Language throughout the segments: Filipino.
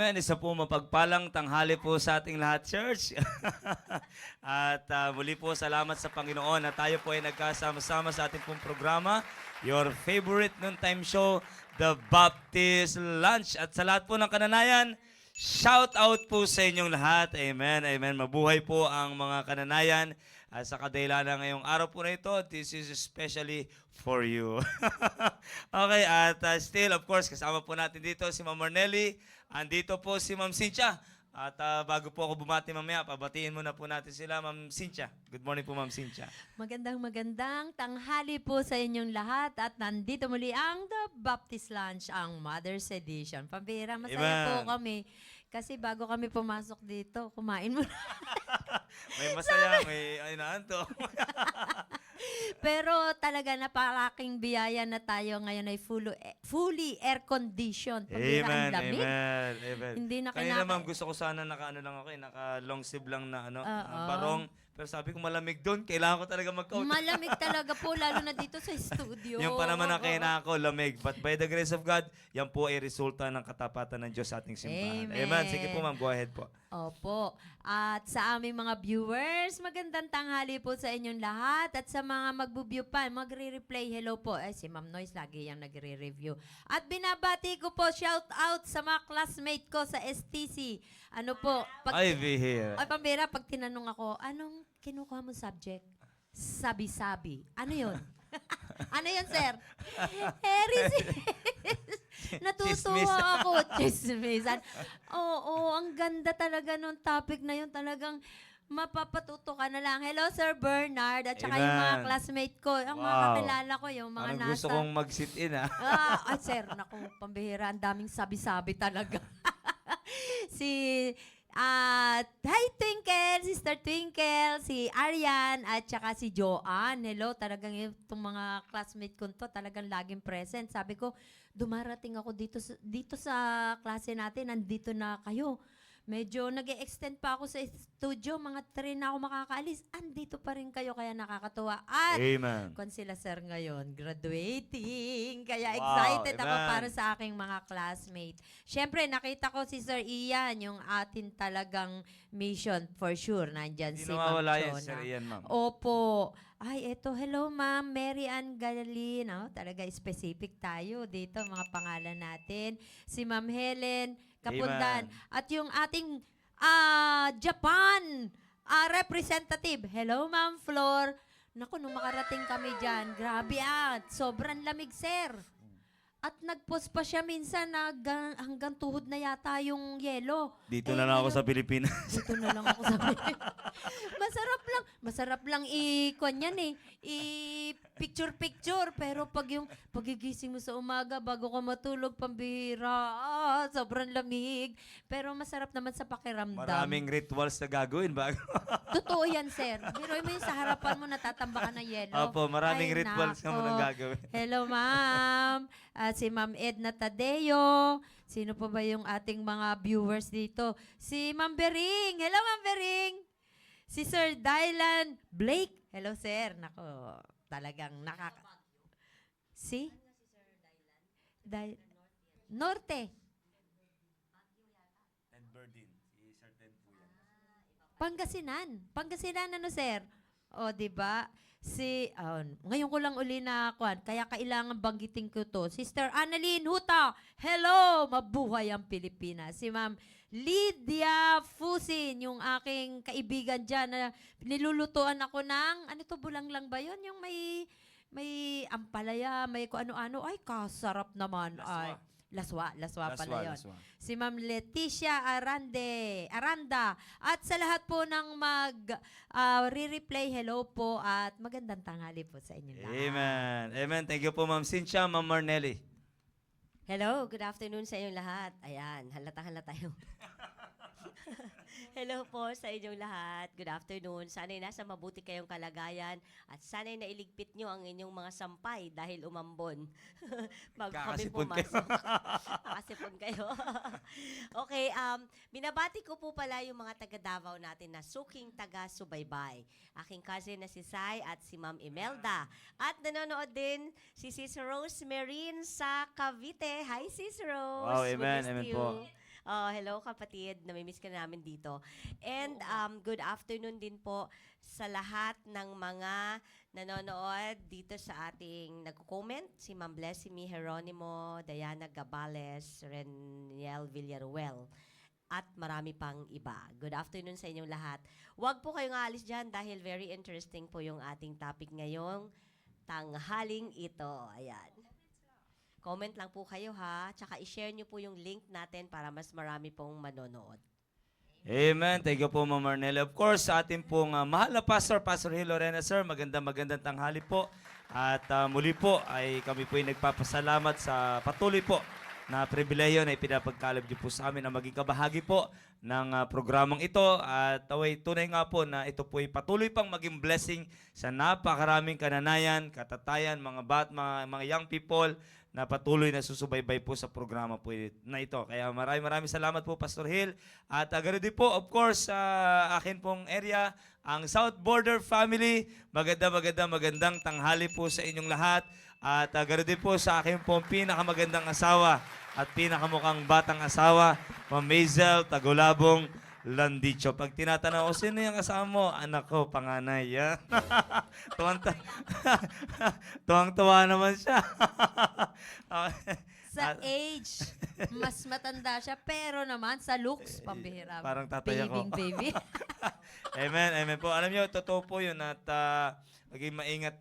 Amen. Isa po mapagpalang tanghali po sa ating lahat, church. At muli po, salamat sa Panginoon na tayo po ay nagkasama-sama sa ating pong programa, your favorite noontime show, The Baptist Lunch. At sa lahat po ng kananayan, shout out po sa inyong lahat. Amen, amen. Mabuhay po ang mga kananayan. At sa kadila na ngayong araw po na ito, this is especially for you. Okay, at still, of course, kasama po natin dito si Ma'am Marnelly. Andito po si Ma'am Cynthia. At bago po ako bumati mamaya, pabatiin muna po natin sila, Ma'am Cynthia. Good morning po, Ma'am Cynthia. Magandang tanghali po sa inyong lahat at nandito muli ang The Baptist Lunch, ang Mother's Edition. Pambira, masaya Amen. po kami. Kasi bago kami pumasok dito, kumain muna. May masaya, may inaanto. Pero talaga napakaking biyaya na tayo ngayon ay fully air-conditioned. Pambira, ang Amen, lamig. amen, amen. Hindi na Kanina ma'am, gusto ko sana naka-ano lang ako naka-long sleeve lang na barong. Pero sabi ko malamig doon, kailangan ko talaga mag-coat. Malamig talaga po, lalo na dito sa studio. Yung pa naman ang kailangan ko, lamig. But by the grace of God, yan po ay resulta ng katapatan ng Diyos sa ating simbahan. Amen. Amen. Sige po ma'am, go ahead po. Opo. At sa aming mga viewers, magandang tanghali po sa inyong lahat. At sa mga magbu-view pa, magre-replay, hello po. Si Ma'am Noyce lagi yung nagre-review. At binabati ko po, shout out sa mga classmate ko sa STC. Ano po? I'll be here. Ay, pambira, pag tinanong ako, anong kinukuha mo subject? Sabi-sabi. Ano yun? Ano yun, sir? Heresy. Natutuwa ako. Chismisan. Oo, ang ganda talaga nung topic na yun. Talagang mapapatuto ka na lang. Hello, Sir Bernard. At saka yung mga Amen. classmate ko. Ang mga Wow. kakilala ko, yung mga Parang nasa... gusto kong mag-sit in Ay, sir, naku, pambihira. Ang daming sabi-sabi talaga. Hi Twinkle, Sister Twinkle, si Arian, at saka si Joanne. Hello, talagang itong mga classmate ko to, talagang laging present. Sabi ko, dumarating ako dito sa klase natin, nandito na kayo. Medyo nag-extend pa ako sa studio, mga 3 na ako makakaalis. Andito pa rin kayo, kaya nakakatuwa. At Amen. kung sila sir ngayon, graduating. Kaya Wow, excited ako amen. para sa aking mga classmate. Siyempre, nakita ko si Sir Ian, yung atin talagang mission for sure. Nandyan Hindi si Ma'am nawawala yan, Chona. Sir Ian, ma'am. Opo. Ay, eto, hello Ma'am Mary Ann Galin. Talaga specific tayo dito, mga pangalan natin. Si Ma'am Helen Kapundan. Amen. At yung ating Japan representative. Hello Ma'am Flor. Naku, nung makarating kami dyan, grabe sobrang lamig, sir. At nag-post pa siya minsan na hanggang tuhod na yata yung yelo. Dito na lang ako sa Pilipinas. Dito na lang ako sa Masarap lang i-kwan yan i-picture-picture. Pero pag yung pagigising mo sa umaga, bago ka matulog, pambihira, sobrang lamig. Pero masarap naman sa pakiramdam. Maraming rituals na gagawin bago. Totoo yan, sir. Biruin mo yung sa harapan mo, natatamba ka ng yelo. Opo, maraming Ay, rituals ka mo nang nako. gagawin. Hello, ma'am. Si Ma'am Edna Tadeo. Sino pa ba yung ating mga viewers dito? Si Ma'am Bering. Hello, Ma'am Bering. Si Sir Dylan Blake. Hello, sir. Nako, talagang Si? Norte. And Berdin, si Sir Ted po yan. Pangasinan ano, sir? O, di ba? Ngayon ko lang uli na kaya kailangan banggitin ko to. Sister Annalyn Huta, hello! Mabuhay ang Pilipinas. Si Ma'am Lydia Fusin, yung aking kaibigan dyan na nilulutuan ako ng, ano to, bulang lang ba yun? Yung may ampalaya, may kung ano-ano. Ay, kasarap naman. Ay, laswa pala yun. Laswa. Si Ma'am Leticia Aranda. At sa lahat po ng re-replay, hello po at magandang tanghali po sa inyo lahat. Amen. Amen. Thank you po, Ma'am Cynthia, Ma'am Marnelly. Hello, good afternoon sa inyong lahat. Ayan, halata yung... Hello po sa inyong lahat. Good afternoon. Sana'y nasa mabuti kayong kalagayan at sana'y nailigpit nyo ang inyong mga sampay dahil umambon. Bago kami Kakasipon kayo. pumasok. Kakasipon kayo. Okay, binabati ko po pala yung mga taga Davao natin na suking taga-subaybay. Aking cousin na si Sai at si Ma'am Imelda. At nanonood din si Sis Rose Marine sa Cavite. Hi, Sis Rose. Wow, We amen, missed amen you. po. Hello kapatid, namimiss ka namin dito. And good afternoon din po sa lahat ng mga nanonood dito sa ating nagko-comment. Si Ma'am Blessimy Jeronimo, Diana Gabales, Reniel Villaruel, at marami pang iba. Good afternoon sa inyong lahat. Huwag po kayong aalis dyan dahil very interesting po yung ating topic ngayong tanghaling ito. Ayan. Comment lang po kayo ha. Tsaka i-share nyo po yung link natin para mas marami pong manonood. Amen. Thank you po, Ma'am Marnella. Of course, sa ating pong mahal na Pastor Hill Lorena, sir, magandang tanghali po. At muli po ay kami po ay nagpapasalamat sa patuloy po na pribileyo na ipinapagkaloob niyo po sa amin na maging kabahagi po ng programang ito. At tunay nga po na ito po ay patuloy pang maging blessing sa napakaraming kananayan, katatayan, mga young people na patuloy na susubaybay po sa programa po na ito. Kaya maraming salamat po, Pastor Hill. At ganoon din po, of course, sa akin pong area, ang South Border Family. Magandang tanghali po sa inyong lahat. At ganoon din po sa akin pong pinakamagandang asawa at pinakamukhang batang asawa, Ma'am Maisel Tagulabong Landicho. Pag tinatanong ko, sino yung kasama mo? Anak ko, panganay. Yan. Tuwang-tuwa naman siya. Sa age, mas matanda siya, pero naman sa looks, pambihira. Parang tatay ako. Baby. Amen po. Alam niyo, totoo po yun at maging maingat,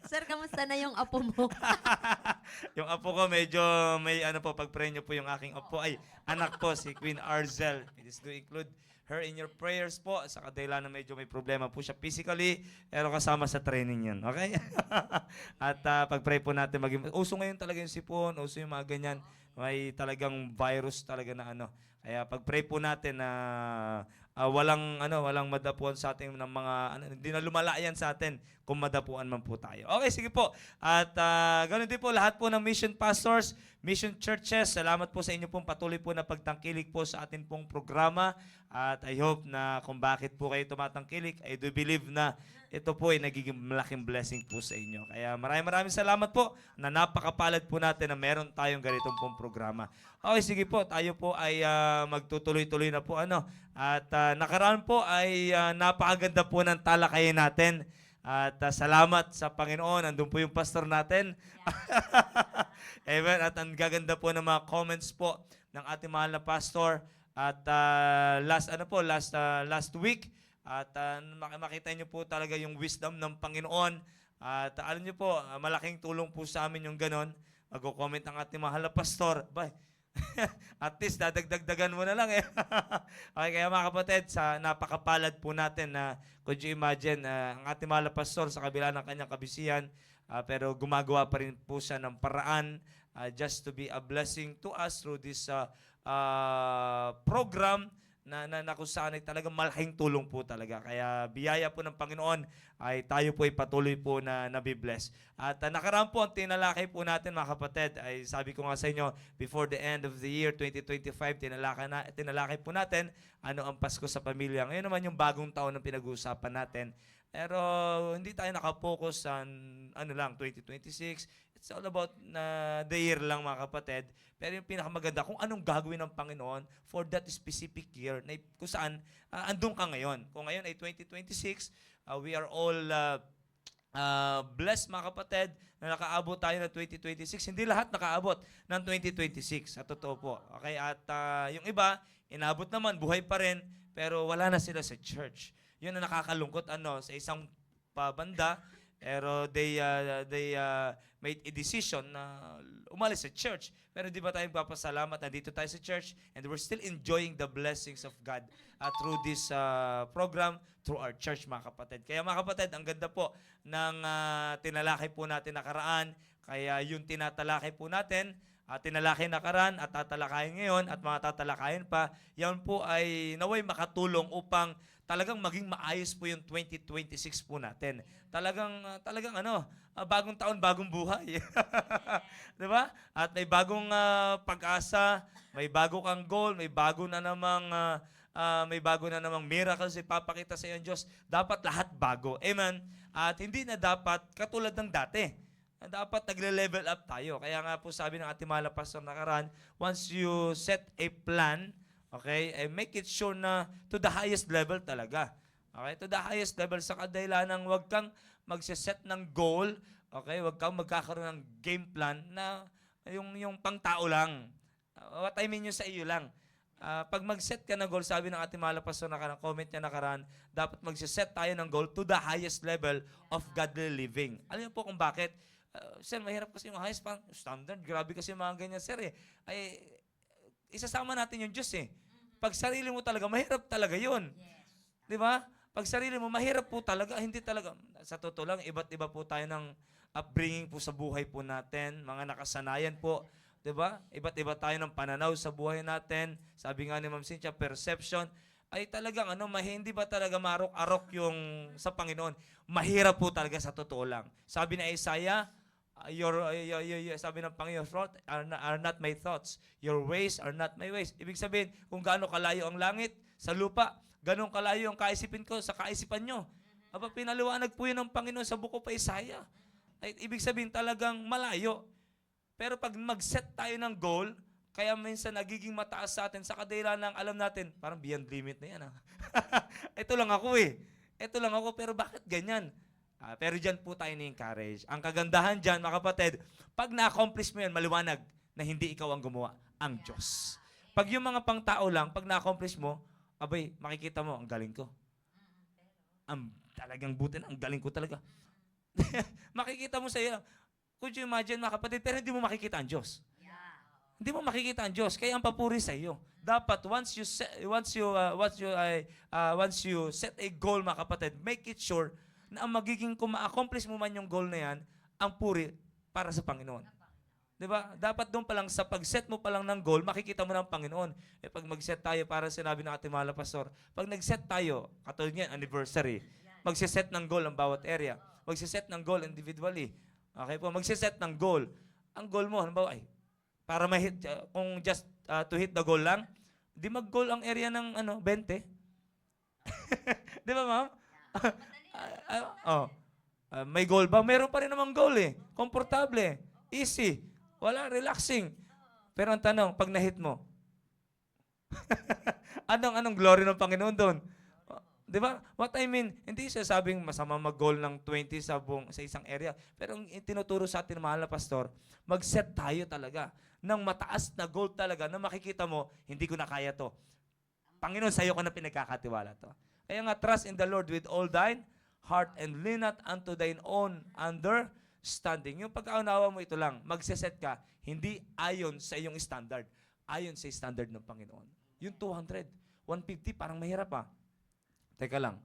Sir, kamusta na yung apo mo? yung apo ko medyo may pag-pray niyo po yung aking apo. Ay, anak po, si Queen Arzel. It is to include her in your prayers po. Sa kadahilan na medyo may problema po siya physically, pero kasama sa training yan. Okay? At pag-pray po natin, uso ngayon talaga yung sipon, uso yung mga ganyan. May talagang virus talaga na Kaya pag-pray po natin na walang madapuan sa atin ng mga hindi na lumalayan sa atin kung madapuan man po tayo. Okay, sige po. At ganoon din po lahat po ng mission pastors, mission churches. Salamat po sa inyo pong patuloy po na pagtangkilik po sa atin pong programa. At I hope na kung bakit po kayo tumatangkilik, I do believe na ito po ay nagiging malaking blessing po sa inyo. Kaya maraming salamat po na napakapalad po natin na meron tayong ganitong pong programa. Okay, sige po. Tayo po ay magtutuloy-tuloy na po. At nakaraan po ay napakaganda po ng talakayan natin. At salamat sa Panginoon. Andun po yung pastor natin. Amen. At ang gaganda po ng mga comments po ng ating mahal na pastor. At last week, at makita niyo po talaga yung wisdom ng Panginoon. At alam niyo po, malaking tulong po sa amin yung ganon. Mag-comment ang ating mahal na pastor. Bye. At least, dadagdagan mo na lang eh. Okay, kaya mga kapatid, sa napakapalad po natin na, could you imagine, ang ating mahal na pastor sa kabila ng kanyang kabisihan, pero gumagawa pa rin po siya ng paraan just to be a blessing to us through this program na kung saan ay talagang malaking tulong po talaga. Kaya biyaya po ng Panginoon ay tayo po ay patuloy po na nabibless. At nakaraan po ang tinalakay po natin mga kapatid ay sabi ko nga sa inyo, before the end of the year 2025, tinalakay po natin ano ang Pasko sa pamilya. Ngayon naman yung bagong taon na pinag-uusapan natin. Pero hindi tayo nakapokus sa 2026. It's all about the year lang mga kapatid. Pero yung pinakamaganda, kung anong gagawin ng Panginoon for that specific year, na kung saan andun ka ngayon. Kung ngayon ay 2026, we are all blessed mga kapatid na nakaabot tayo ng 2026. Hindi lahat nakaabot ng 2026. Sa totoo po. Okay? At yung iba, inabot naman, buhay pa rin, pero wala na sila sa church. Yun ang nakakalungkot sa isang banda. Pero they made a decision na umalis sa church. Pero di ba tayo magpapasalamat na dito tayo sa church and we're still enjoying the blessings of God through this program, through our church mga kapatid. Kaya mga kapatid, ang ganda po ng tinalakay po natin nakaraan. Kaya yung tinatalakay po natin, tinalakay nakaraan at tatalakayin ngayon at mga tatalakayin pa, yan po ay naway makatulong upang talagang maging maayos po yung 2026 po natin. Talagang bagong taon, bagong buhay. 'Di ba? At may bagong pag-asa, may bago kang goal, may bago na namang miracles ipapakita sa iyo ng Diyos. Dapat lahat bago. Amen. At hindi na dapat katulad ng dati. Dapat nagle-level up tayo. Kaya nga po sabi ng ating mahal na pastor nakaraan, once you set a plan, okay, make it sure na to the highest level talaga. Okay, to the highest level sa kadahilanang huwag kang magse-set ng goal, okay, huwag kang magkakaroon ng game plan na yung pang-tao lang. What I mean yung sa iyo lang. Pag mag-set ka ng goal, sabi ng ating mahal na pastor nakaraan, comment niya nakaraan, dapat magse-set tayo ng goal to the highest level of godly living. Alam niyo po kung bakit? Sir, mahirap kasi yung highest standard. Grabe kasi yung mga ganyan, sir. Ay, isasama natin yung Diyos eh. Pag sarili mo talaga, mahirap talaga yun. Di ba? Pag sarili mo, mahirap po talaga. Hindi talaga. Sa totoo lang, iba't iba po tayo ng upbringing po sa buhay po natin. Mga nakasanayan po. Di ba? Iba't iba tayo ng pananaw sa buhay natin. Sabi nga ni Ma'am Cynthia, perception. Ay talagang hindi ba talaga marok-arok yung sa Panginoon? Mahirap po talaga sa totoo lang. Sabi na Isaiah, sabi ng Panginoon, thoughts are not my thoughts. Your ways are not my ways. Ibig sabihin, kung gaano kalayo ang langit sa lupa, ganun kalayo ang kaisipin ko sa kaisipan nyo. Aba, pinaliwanag po yun ng Panginoon sa buko pa Isaiah. Ay, ibig sabihin talagang malayo. Pero pag mag-set tayo ng goal, kaya minsan nagiging mataas sa atin sa kadahilan ng alam natin, parang beyond limit na yan. Ito lang ako eh. Ito lang ako, pero bakit ganyan? Pero dyan po tayo ni-encourage. Ang kagandahan dyan, mga kapatid, pag na-accomplish mo yan, maliwanag na hindi ikaw ang gumawa, ang Diyos. Pag yung mga pang-tao lang, pag na-accomplish mo, abay, makikita mo, ang galing ko. Ang talagang buti na, ang galing ko talaga. Makikita mo sa iyo. Could you imagine, mga kapatid, pero hindi mo makikita ang Diyos. Hindi mo makikita ang Diyos, kaya ang papuri sa iyo. Dapat once you set a goal, mga kapatid, make it sure na ang magiging kung ma-accomplish mo man yung goal na yan, ang puri para sa Panginoon. 'Di ba? Dapat doon pa lang sa pag-set mo pa lang ng goal, makikita mo ng Panginoon. Pag mag-set tayo, para sinabi ng ating mahal na pastor, pag nag-set tayo, katulad niyan, anniversary, magse-set ng goal ang bawat area. Magse-set ng goal individually. Okay po, magse-set ng goal. Ang goal mo, halimbawa, ay, para ma-hit, kung just to hit the goal lang, di mag-goal ang area ng 20. Di ba, ma'am? May goal ba? Meron pa rin namang goal eh. Komportable. Easy. Wala, relaxing. Pero ang tanong, pag na-hit mo, anong glory ng Panginoon doon? Di ba? What I mean, hindi siya sabing masama mag-goal ng 20 sa isang area. Pero ang tinuturo sa atin, mahal na pastor, mag-set tayo talaga ng mataas na goal talaga na makikita mo, hindi ko na kaya to. Panginoon, sa'yo ko na pinagkakatiwala to. Kaya nga, trust in the Lord with all thine heart and lean not unto thine own understanding. Yung pagkaunawa mo ito lang, magseset ka, hindi ayon sa iyong standard, ayon sa standard ng Panginoon. Yung 200, 150, parang mahirap pa. Teka lang.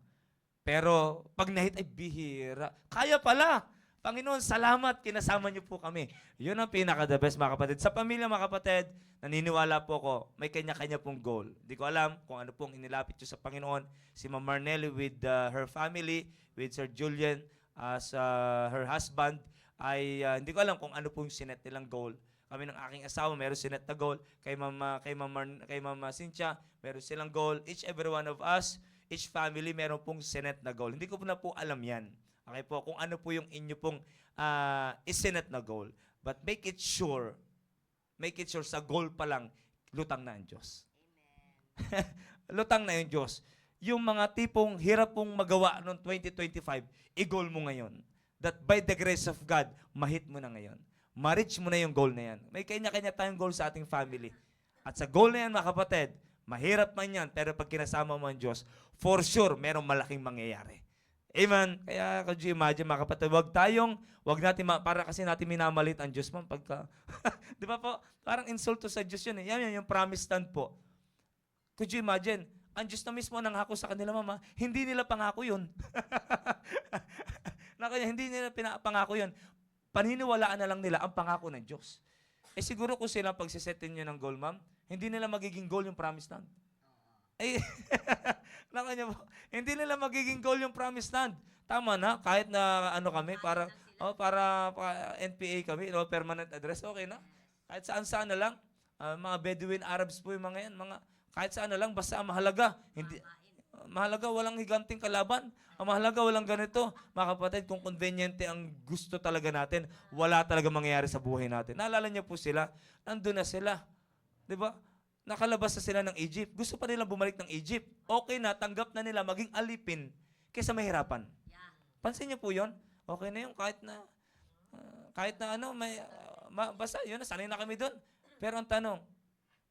Pero pag nahit ay bihira. Kaya pala. Panginoon, salamat, kinasama niyo po kami. Yun ang pinaka-the best, mga kapatid. Sa pamilya, mga kapatid, naniniwala po ko, may kanya-kanya pong goal. Hindi ko alam kung ano pong inilapit niyo sa Panginoon. Si Ma'am Marnelly with her family, with Sir Julian as her husband, ay hindi ko alam kung ano pong sinet nilang goal. Kami ng aking asawa, meron sinet na goal. Kay Ma'am Cynthia, meron silang goal. Each every one of us, each family, meron pong sinet na goal. Hindi ko po na po alam yan. Okay po, kung ano po yung inyo pong isinet na goal. But make it sure sa goal pa lang, lutang na ang Diyos. Lutang na yung Diyos. Yung mga tipong hirap pong magawa noong 2025, i-goal mo ngayon. That by the grace of God, mahit mo na ngayon. Ma-reach mo na yung goal na yan. May kanya-kanya tayong goal sa ating family. At sa goal na yan, mga kapatid, mahirap man yan, pero pag kinasama mo ang Diyos, for sure, merong malaking mangyayari. Amen. Kaya, could you imagine, mga kapatid, wag natin, para kasi natin minamalit ang Diyos, ma'am, pagka, di ba po, parang insulto sa Diyos yun eh. Yan yung promise stand po. Could you imagine, ang Diyos na mismo nanghako sa kanila, mama, hindi nila pangako yun. Hindi nila pinapangako yun. Paniniwalaan na lang nila ang pangako ng Diyos. Siguro kung sila pagsisetin nyo ng goal, ma'am, hindi nila magiging goal yung promise land. Hindi nila magiging goal yung promise land. Tama na, kahit na kami, para NPA kami, permanent address, okay na. Kahit saan-saan na lang, mga Bedouin Arabs po yung mga yan, kahit saan na lang, basta mahalaga. Mahalaga walang higanting kalaban. Ang mahalaga walang ganito. Mga kapatid, kung conveniente ang gusto talaga natin, wala talaga mangyayari sa buhay natin. Naalala niyo po sila? Nandun na sila. Di ba? Nakalabas na sila ng Egypt. Gusto pa nilang bumalik ng Egypt. Okay na, tanggap na nila maging alipin kaysa mahirapan. Pansin niyo po yon? Okay na yun, kahit na ano, basta yun, sanay na kami doon. Pero ang tanong,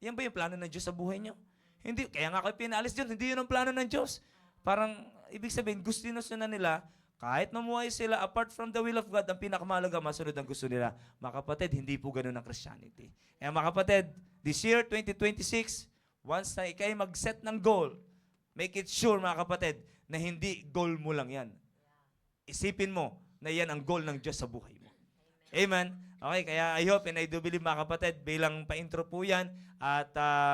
yan ba yung plano ng Diyos sa buhay niyo? Hindi, kaya nga kayo pinalis Diyos, hindi yun ang plano ng Diyos. Parang, ibig sabihin, gusto na nila, kahit mamuhay sila apart from the will of God, ang pinakamahalaga, masunod ang gusto nila. Mga kapatid, hindi po ganun ang Christianity. Kaya mga kapatid, this year, 2026, once na ikay mag-set ng goal, make it sure, mga kapatid, na hindi goal mo lang yan. Isipin mo na yan ang goal ng Diyos sa buhay mo. Amen. Okay, kaya I hope and I do believe, mga kapatid, bilang pa-intro po yan, at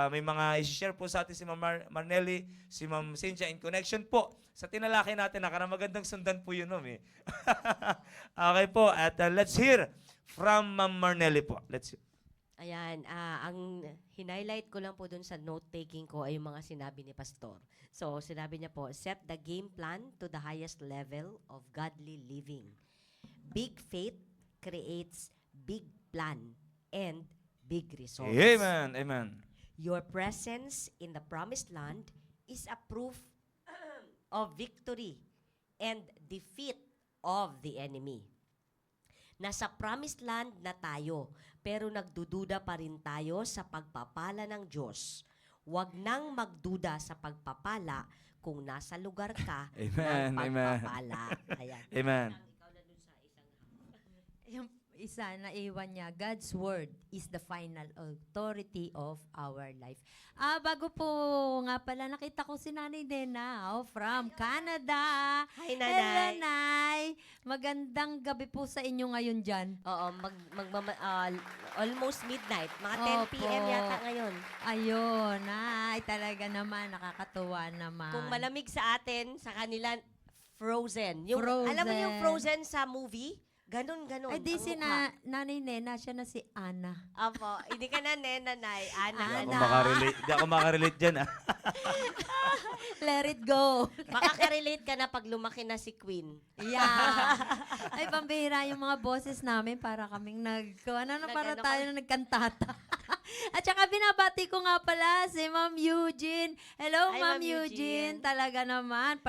may mga i-share po sa atin si Ma'am Marnelly, si Ma'am Cynthia in connection po sa tinalaki natin. Magandang sundan po yun, Ma'am. Okay po, at let's hear from Ma'am Marnelly po. Let's hear. Ayan, ang hinighlight ko lang po dun sa note-taking ko ay yung mga sinabi ni Pastor. So, sinabi niya po, set the game plan to the highest level of godly living. Big faith creates big plan and big results. Amen. Amen. Your presence in the promised land is a proof of victory and defeat of the enemy. Nasa promised land na tayo, pero nagdududa pa rin tayo sa pagpapala ng Diyos. Huwag nang magduda sa pagpapala kung nasa lugar ka Amen, ng pagpapala. Ayan. Amen. Yung isa na iwan niya, God's word is the final authority of our life. Bago po nga pala, nakita ko si Nanay Dena from Canada. Hi, Hello, Nanay. Nay. Magandang gabi po sa inyo ngayon dyan. Oo, almost midnight. Mga 10 p.m. Opo. yata ngayon. Ayun, Nay. Talaga naman, nakakatuwa naman. Kung malamig sa atin, sa kanila, frozen. Yung, Frozen. Alam mo yung frozen sa movie? Ganon. Ay, di ang si mukha. Nanay Nena, siya na si Ana. Apo, hindi ka na Nanay. Ana. Hindi ako makarelate dyan. Let it go. Makaka-relate ka na pag lumaki na si Queen. Yeah. Ay, pambihira yung mga boses namin para kaming para Nag-ano tayo na nagkantata. At saka binabati ko nga pala si Ma'am Eugene. Hello, Hi, Ma'am Ma'am Eugene. Eugene. Talaga naman.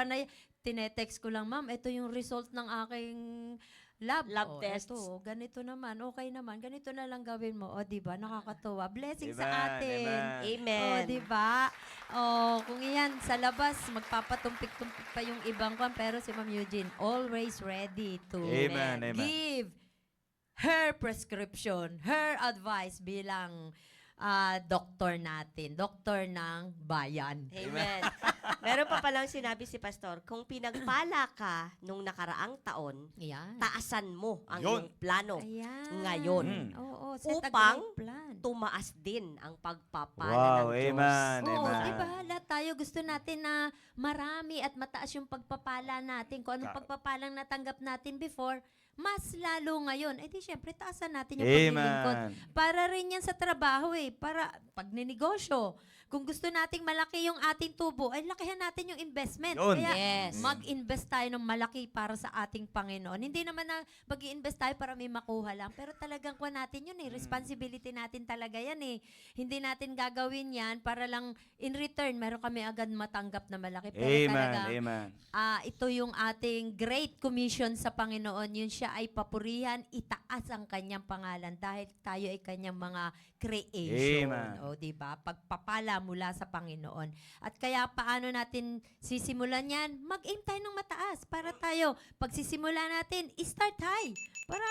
Tinetext ko lang, Ma'am, ito yung result ng aking lab Tests. Eto, ganito naman. Okay naman. Ganito na lang gawin mo. O, di ba? Nakakatuwa. Blessing Amen, sa atin. amen. Amen. O, di ba? O, kung iyan, sa labas, magpapatumpik-tumpik pa yung ibang kwan. Pero si Ma'am Eugene, always ready to Amen, amen. give her prescription, her advice bilang doktor natin, doktor ng bayan. Amen. Meron pa palang sinabi si Pastor, kung pinagpala ka nung nakaraang taon, Ayan. taasan mo ang Yun. iyong plano. Ayan. Ngayon. Oo, set a Upang great plan. Tumaas din ang pagpapala Wow, ng Diyos. amen, Oo, amen. di ba? Lahat tayo gusto natin na marami at mataas yung pagpapala natin. Kung anong pagpapalang natanggap natin before, mas lalo ngayon. Eh di syempre, taasan natin yung paglilingkod. Amen. Para rin yan sa trabaho para pag ninegosyo. Kung gusto nating malaki yung ating tubo, ay lakihan natin yung investment. Yun. Kaya Yes. mag-invest tayo ng malaki para sa ating Panginoon. Hindi naman na mag-i-invest tayo para may makuha lang. Pero talagang kuha natin yun responsibility natin talaga yan Hindi natin gagawin yan para lang in return, meron kami agad matanggap na malaki. Pero Amen, talaga, amen. ito yung ating great commission sa Panginoon. Yun siya ay papurihan, itaas ang kanyang pangalan dahil tayo ay kanyang mga creation. Amen. O, di ba? Pagpapala mula sa Panginoon. At kaya paano natin sisimulan yan? Mag-aim tayo ng mataas para tayo, pag sisimula natin, start high. Para,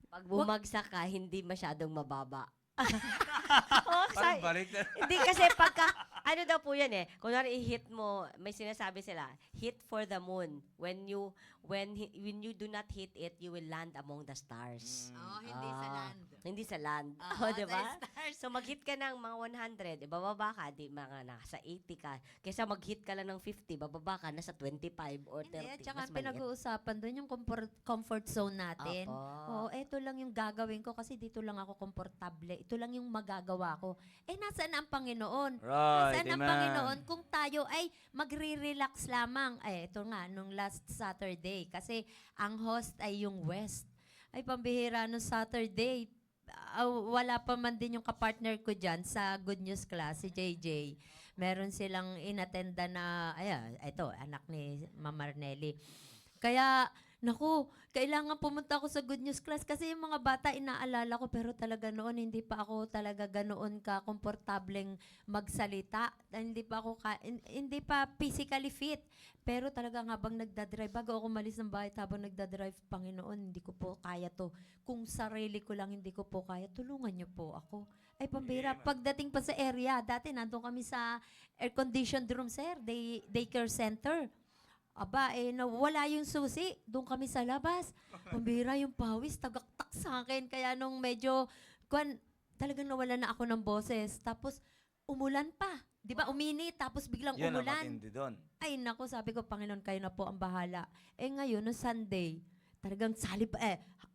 Pag bumagsak ka, hindi masyadong mababa. Parang balik na. Hindi kasi pagka, ano daw po yan kunwari i-hit mo, may sinasabi sila, hit for the moon. When you do not hit it, you will land among the stars. hindi sa land. Hindi sa land. Oo, Diba? sa stars. So mag-hit ka ng mga 100, bababa ka, di mga nasa 80 ka. Kaysa mag-hit ka lang ng 50, bababa ka, nasa 25 or 30. Hindi, at saka mas maliit. pinag-uusapan doon yung comfort zone natin. Opo. Ito lang yung gagawin ko kasi dito lang ako komportable. Ito lang yung magagawa ko. Nasaan ang Panginoon? Right. Minsan ang amen. Panginoon, kung tayo ay magre-relax lamang. Ito nga, nung last Saturday. Kasi ang host ay yung West. Ay, pambihira nung Saturday. Wala pa man din yung kapartner ko dyan sa Good News Class, si JJ. Meron silang inattenda na, ito, anak ni Ma'am Marnelly. Kaya, naku, kailangan pumunta ako sa Good News Class kasi yung mga bata inaalala ko pero talaga noon hindi pa ako talaga ganoon ka komportableng magsalita. Hindi pa physically fit. Pero talaga habang nagdadrive, bago ako malis ng bahay habang nagdadrive, Panginoon, hindi ko po kaya to. Kung sarili ko lang hindi ko po kaya, tulungan niyo po ako. Ay, pambira. Pagdating pa sa area, dati nandun kami sa air-conditioned room, sir, daycare center. Aba, nawala yung susi. Doon kami sa labas. Pambira yung pawis, tagaktak sa akin. Kaya nung medyo, talagang nawala na ako ng boses. Tapos, umulan pa. Di ba, uminit, tapos biglang Yun ang umulan. matindi doon. Ay, naku, sabi ko, Panginoon, kayo na po ang bahala. Ngayon, no Sunday, talagang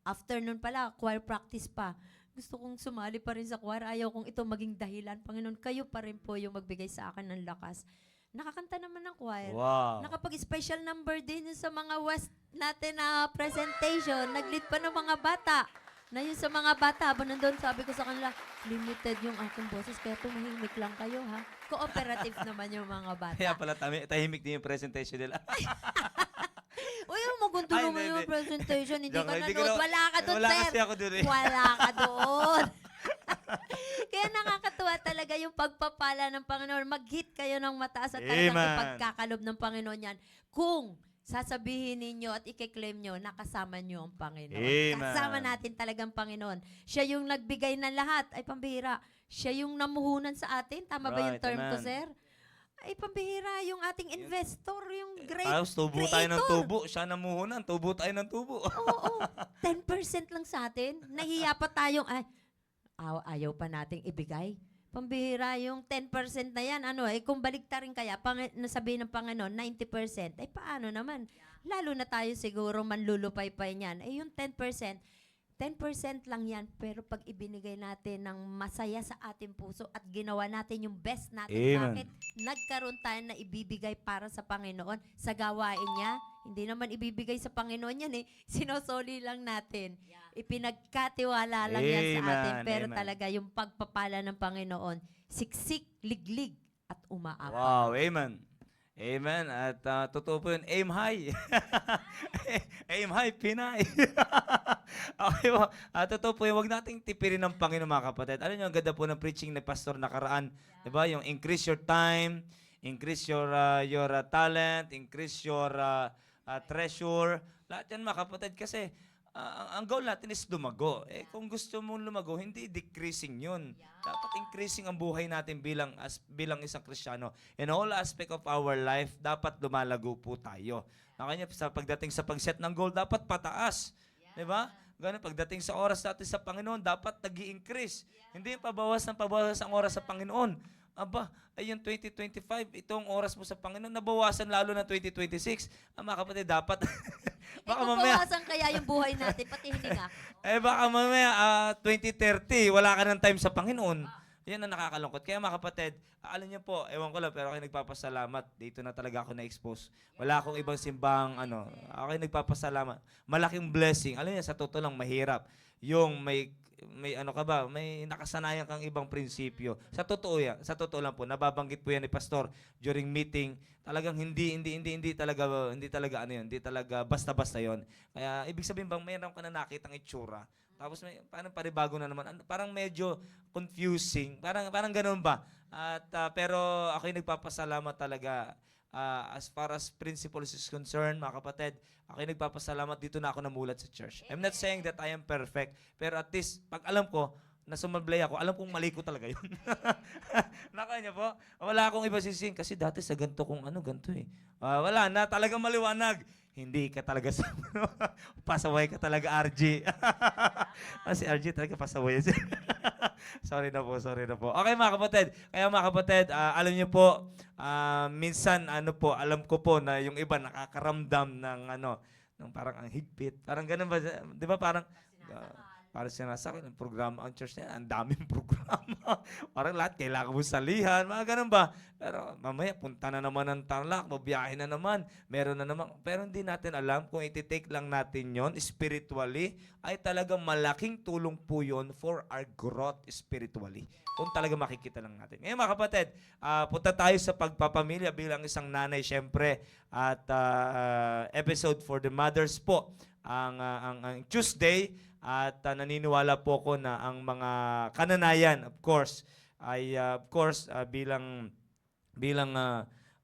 afternoon pala, choir practice pa. Gusto kong sumali pa rin sa choir. Ayaw kong ito maging dahilan. Panginoon, kayo pa rin po yung magbigay sa akin ng lakas. Nakakanta naman ng choir. Wow. Nakapag-special number din yun sa mga West natin na presentation. Nag-lead pa ng mga bata. Na yun sa mga bata, habang nandun, sabi ko sa kanila, limited yung aking boses, kaya tumahimik lang kayo, ha? Cooperative naman yung mga bata. Kaya pala tahimik din yung presentation nila. Uy, magundo Ay, naman hindi, yung hindi. presentation. Hindi Joke ka lang, hindi nanood. ko na- Wala ka doon, Wala sir. kasi ako doon eh. Wala ka doon. Kaya nakakatuwa talaga yung pagpapala ng Panginoon. Mag-hit kayo ng mataas at talagang Amen. ipagkakalob ng Panginoon yan. Kung sasabihin ninyo at i-claim nyo, nakasama nyo ang Panginoon. Amen. Kasama natin talagang Panginoon. Siya yung nagbigay ng lahat. Ay, pambihira. Siya yung namuhunan sa atin. Tama ba yung Right, term ko, amen. sir? Ay, pambihira. Yung ating investor, yung great Tapos tubo tayo ng creator. tubo. Siya namuhunan, tubo tayo ng tubo. Oo, 10% lang sa atin. Nahiya pa tayong, ayaw pa nating ibigay. Pambihira yung 10% na yan. Kung baliktarin kaya, nasabihin ng Panginoon, 90%, paano naman? Lalo na tayo siguro manlulupay-pay niyan. Yung 10% lang yan, pero pag ibinigay natin ng masaya sa ating puso at ginawa natin yung best natin, Amen. bakit nagkaroon tayo na ibibigay para sa Panginoon sa gawain niya? Hindi naman ibibigay sa Panginoon yan Sinosoli lang natin. Ipinagkatiwala lang yan sa Amen, atin. Pero amen. talaga yung pagpapala ng Panginoon, siksik, liglig, at umaapa. Wow, amen. Amen. At totoo po yun, aim high. Aim high, Pinay. Okay po. Totoo po yun, huwag nating tipirin ng Panginoon, mga kapatid. Alam niyo, ang ganda po ng preaching ni Pastor nakaraan. Diba? Yung increase your time, increase your talent, increase your treasure. Lahat yan, mga kapatid. Kasi ang goal natin is lumago. Kung gusto mong lumago, hindi decreasing yun. Dapat increasing ang buhay natin bilang isang Kristiyano. In all aspect of our life, dapat lumalago po tayo. Kanya sa pagdating sa pag-set ng goal, dapat pataas. Diba? Ganun, pagdating sa oras natin sa Panginoon, dapat nag-i-increase. Hindi yung pabawas ang oras sa Panginoon. Aba, ay yung 2025, itong oras mo sa Panginoon, nabawasan lalo na 2026. Mga kapatid, dapat... baka mamaya, Ipapawasan kaya yung buhay natin, pati hininga. baka mamaya 2030, wala ka ng time sa Panginoon. Yan ang nakakalungkot. Kaya mga kapatid, alam niyo po, ewan ko lang, pero ako nagpapasalamat. Dito na talaga ako na-expose. Wala akong ibang simbang, ako nagpapasalamat. Malaking blessing. Alam niyo, sa totoo lang, mahirap. Yung may nakasanayan kang ibang prinsipyo. Sa totoo lang po, nababanggit po yan ni Pastor during meeting. Talagang hindi talaga basta-basta yon. Kaya ibig sabihin bang mayroon ka na nakitang itsura. Tapos parang paribago na naman. Parang medyo confusing. Parang ganoon ba? At pero ako'y nagpapasalamat talaga as far as principles is concerned, mga kapatid. Ako'y nagpapasalamat dito na ako namulat sa church. I'm not saying that I am perfect, pero at least pag alam ko na sumablay ako, alam kong mali ko talaga yun. Nakanya po? Wala akong iba sisihin kasi dati sa ganito ganito eh. Wala na, talagang maliwanag. Hindi ka talaga pasaway ka talaga, RG. Si RG talaga pasaway. Sorry na po. Okay mga kapatid. Kaya mga kapatid, alam niyo po, minsan alam ko po na yung iba nakakaramdam ng ng parang ang higpit. Parang ganun ba? 'Di ba parang Para sinasabi ng programa ang church na yan, ang daming programa. Parang lahat kailangan mo salihan, mga ganun ba? Pero mamaya punta na naman ng Tarlac, mabiyahe na naman, meron na naman. Pero hindi natin alam kung ititake lang natin yon spiritually, ay talagang malaking tulong po yun for our growth spiritually. Kung talaga makikita lang natin. Ngayon mga kapatid, punta tayo sa pagpapamilya bilang isang nanay syempre at episode for the mothers po ang Tuesday at naniniwala po ko na ang mga kananayan of course ay bilang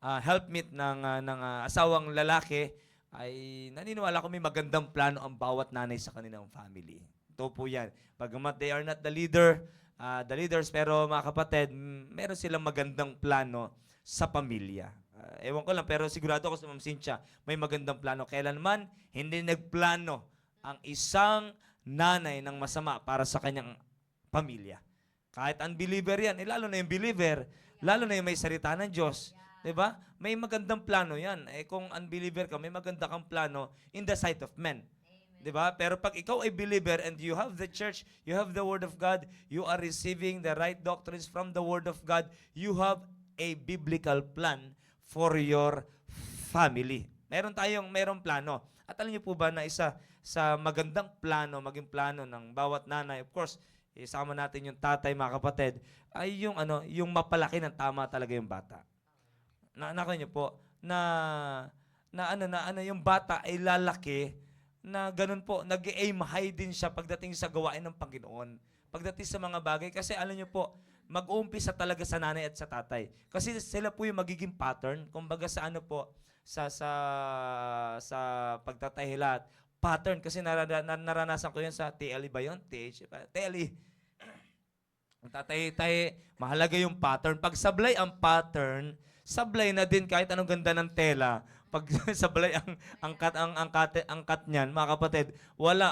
helpmeet ng asawang lalaki ay naniniwala ko may magandang plano ang bawat nanay sa kanilang family. Ito po yan. Bagamat they are not the leaders, pero mga kapatid, meron silang magandang plano sa pamilya. Ewan ko lang, pero sigurado ako sa Ma'am Cynthia, may magandang plano. Kailanman, hindi nagplano ang isang nanay ng masama para sa kanyang pamilya. Kahit unbeliever yan, lalo na yung believer, lalo na yung may salita ng Diyos. Diba? May magandang plano yan. Kung unbeliever ka, may maganda kang plano in the sight of men. Diba? Pero pag ikaw ay believer and you have the church, you have the Word of God, you are receiving the right doctrines from the Word of God, you have a biblical plan for your family. Merong plano. At alam niyo po ba na isa sa magandang plano, maging plano ng bawat nanay, of course, isama natin yung tatay, mga kapatid, ay yung mapalaki ng tama talaga yung bata. Nako niyo po, yung bata ay lalaki na ganun po, nag-aim high din siya pagdating sa gawain ng Panginoon. Pagdating sa mga bagay, kasi alam niyo po, mag-uumpisa talaga sa nanay at sa tatay. Kasi sila po yung magiging pattern, kumbaga sa sa pagtatahilat, pattern. Kasi naranasan ko yun sa TLE ba yun? TLE. Ang tatay-tahi, mahalaga yung pattern. Pag sablay ang pattern, sablay na din kahit anong ganda ng tela. Pag sablay ang cut niyan, mga kapatid,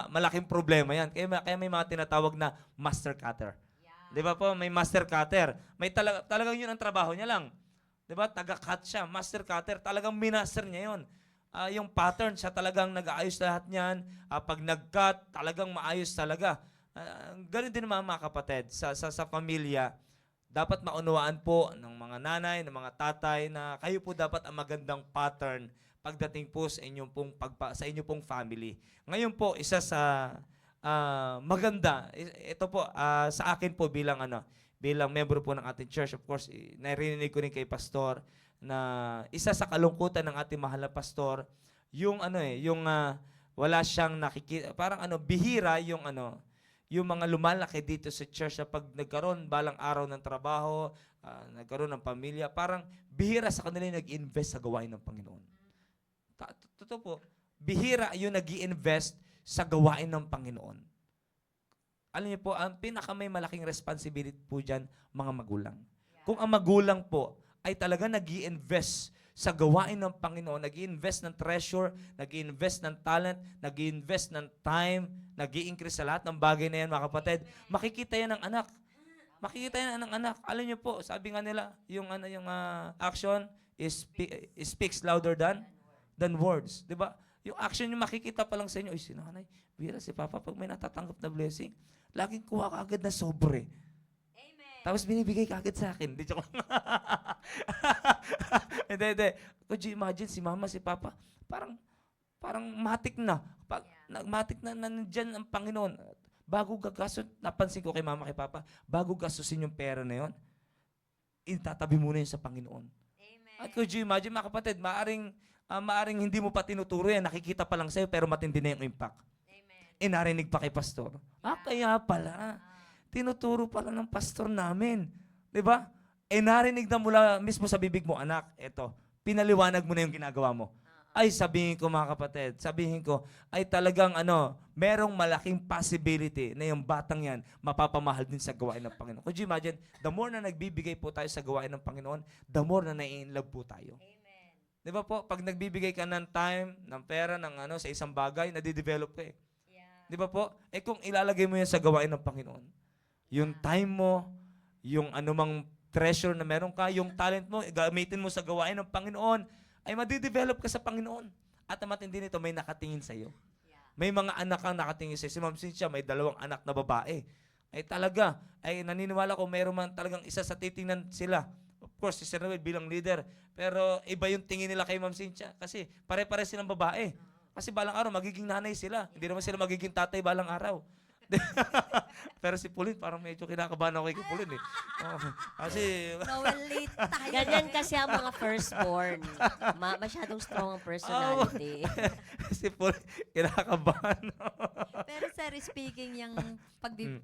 malaking problema yan. Kaya may mga tinatawag na master cutter. Yeah. 'Di ba po, may master cutter. May talagang yun ang trabaho niya lang. 'Di ba? Taga-cut siya, master cutter, talagang minaster niya 'yon. Yung pattern, siya talagang nag-aayos lahat niyan. Pag nag-cut, talagang maayos talaga. Ganun din mga kapatid sa pamilya. Dapat maunawaan po ng mga nanay, ng mga tatay na kayo po dapat ang magandang pattern pagdating po sa inyong pong family. Ngayon po, isa sa maganda, ito po sa akin po bilang member po ng ating church, of course, narinig ko rin kay pastor na isa sa kalungkutan ng ating mahal na pastor, yung wala siyang nakikita, parang bihira yung mga lumalaki dito sa church na pag nagkaroon balang araw ng trabaho, nagkaroon ng pamilya, parang bihira sa kanila yung nag-invest sa gawain ng Panginoon. Totoo po, bihira yung nag-invest sa gawain ng Panginoon. Alam niyo po, ang may malaking responsibility po dyan, mga magulang. Kung ang magulang po ay talaga nag-invest sa gawain ng Panginoon, nag-i-invest ng treasure, nag-i-invest ng talent, nag-i-invest ng time, nag-i-increase sa lahat ng bagay na yan, mga kapatid, makikita yan ng anak. Makikita yan ng anak. Alam niyo po, sabi nga nila, yung action speaks louder than words. Diba? Yung action yung makikita pa lang sa inyo, si nanay, bira si papa, pag may natatanggap na blessing, laging kuha ka agad na sobre. Tapos binibigay ka agad sa akin. Hindi, joke lang. Hindi. Could you imagine si mama, si papa, parang matik na. Matik na nandyan ang Panginoon. Bago gagastos, napansin ko kay mama, kay papa, bago gastusin yung pera na yon, itatabi muna yun sa Panginoon. Amen. At could you imagine, mga kapatid, maaring hindi mo pa tinuturo yan, nakikita pa lang sa'yo, pero matindi na yung impact. Amen. Narinig pa kay pastor. Kaya pala. Tinuturo pala ng pastor namin. 'Di ba? Narinig na mula mismo sa bibig mo, anak, eto, pinaliwanag mo na yung ginagawa mo. Ay, sabihin ko mga kapatid, ay talagang merong malaking possibility na yung batang yan, mapapamahal din sa gawain ng Panginoon. Could you imagine, the more na nagbibigay po tayo sa gawain ng Panginoon, the more na nai-inlove po tayo. Amen. 'Di ba po, pag nagbibigay ka ng time, ng pera, ng sa isang bagay, nadidevelop ka eh. Yeah. 'Di ba po? Kung ilalagay mo yan sa gawain ng Panginoon, yung time mo, yung anumang treasure na meron ka, yung talent mo, gamitin mo sa gawain ng Panginoon, ay madidevelop ka sa Panginoon. At ang matindi nito, may nakatingin sa iyo. Yeah. may mga anak kang nakatingin sa'yo. Si Ma'am Cynthia, may 2 anak na babae. Ay talaga, ay naniniwala ko mayroon man talagang isa sa titingnan sila. Of course, si Sir Noel bilang leader. Pero iba yung tingin nila kay Ma'am Cynthia kasi pare-pare silang babae. Kasi balang araw, magiging nanay sila. Hindi naman sila magiging tatay balang araw. Pero si Pauline, parang medyo kinakabahan ako kay Pauline eh. Oo. Kasi, Noel late tayo. Ganyan kasi ang mga firstborn. Masyadong strong ang personality. si Pauline, kinakabahan. Pero sir, speaking yung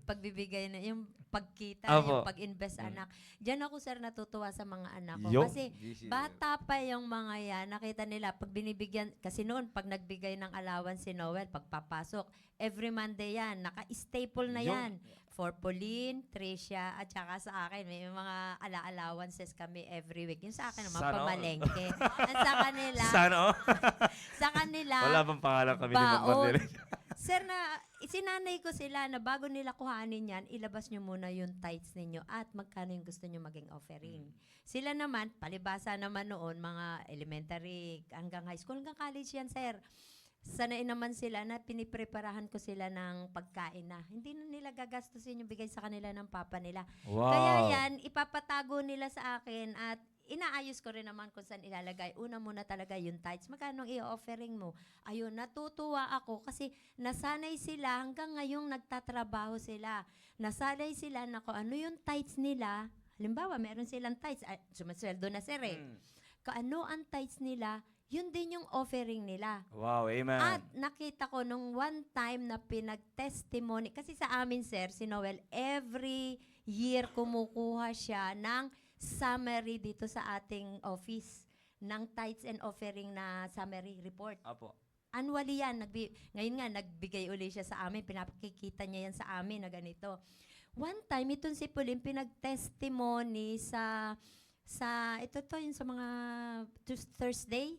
pagbibigay na, yung pagkita, Apo. yung pag-invest anak, diyan ako sir natutuwa sa mga anak ko. Yo. Kasi bata pa yung mga yan, nakita nila, pag binibigyan, kasi noon, pag nagbigay ng allowance si Noel, pagpapasok, every Monday yan, naka-staple na Yo. yan. For Pauline, Tricia, at saka sa akin, may mga allowances kami every week. Yung sa akin naman, Sana all. pamalengke. At sa kanila, Sana, oh. sa kanila, Wala bang pangalan kami ni Ma'am baon. Mandirek? Sir, na sinanay ko sila na bago nila kuhanin yan, ilabas nyo muna yung tithes ninyo at magkano yung gusto nyo maging offering. Sila naman, palibasa naman noon, mga elementary hanggang high school, hanggang college yan, sir. Sanay naman sila na pinipreparahan ko sila ng pagkain na. Hindi na nila gagastusin yung bigay sa kanila ng papa nila. Wow. Kaya yan, ipapatago nila sa akin at inaayos ko rin naman kung saan ilalagay. Una muna talaga yung tithes. Magkano i-offering mo? Ayun, natutuwa ako kasi nasanay sila hanggang ngayong nagtatrabaho sila. Nasanay sila na kung ano yung tithes nila. Halimbawa, meron silang tithes. Sumasweldo na sir eh. Kung ano ang tithes nila, yun din yung offering nila. Wow, amen. At nakita ko nung one time na pinag-testimony, kasi sa amin sir, si Noel, every year kumukuha siya ng summary dito sa ating office ng tithes and offering na summary report. Apo. Annually yan. Ngayon nga, nagbigay uli siya sa amin. Pinapakikita niya yan sa amin na ganito. One time, itong si Pauline, pinag-testimony sa yung sa mga Thursday?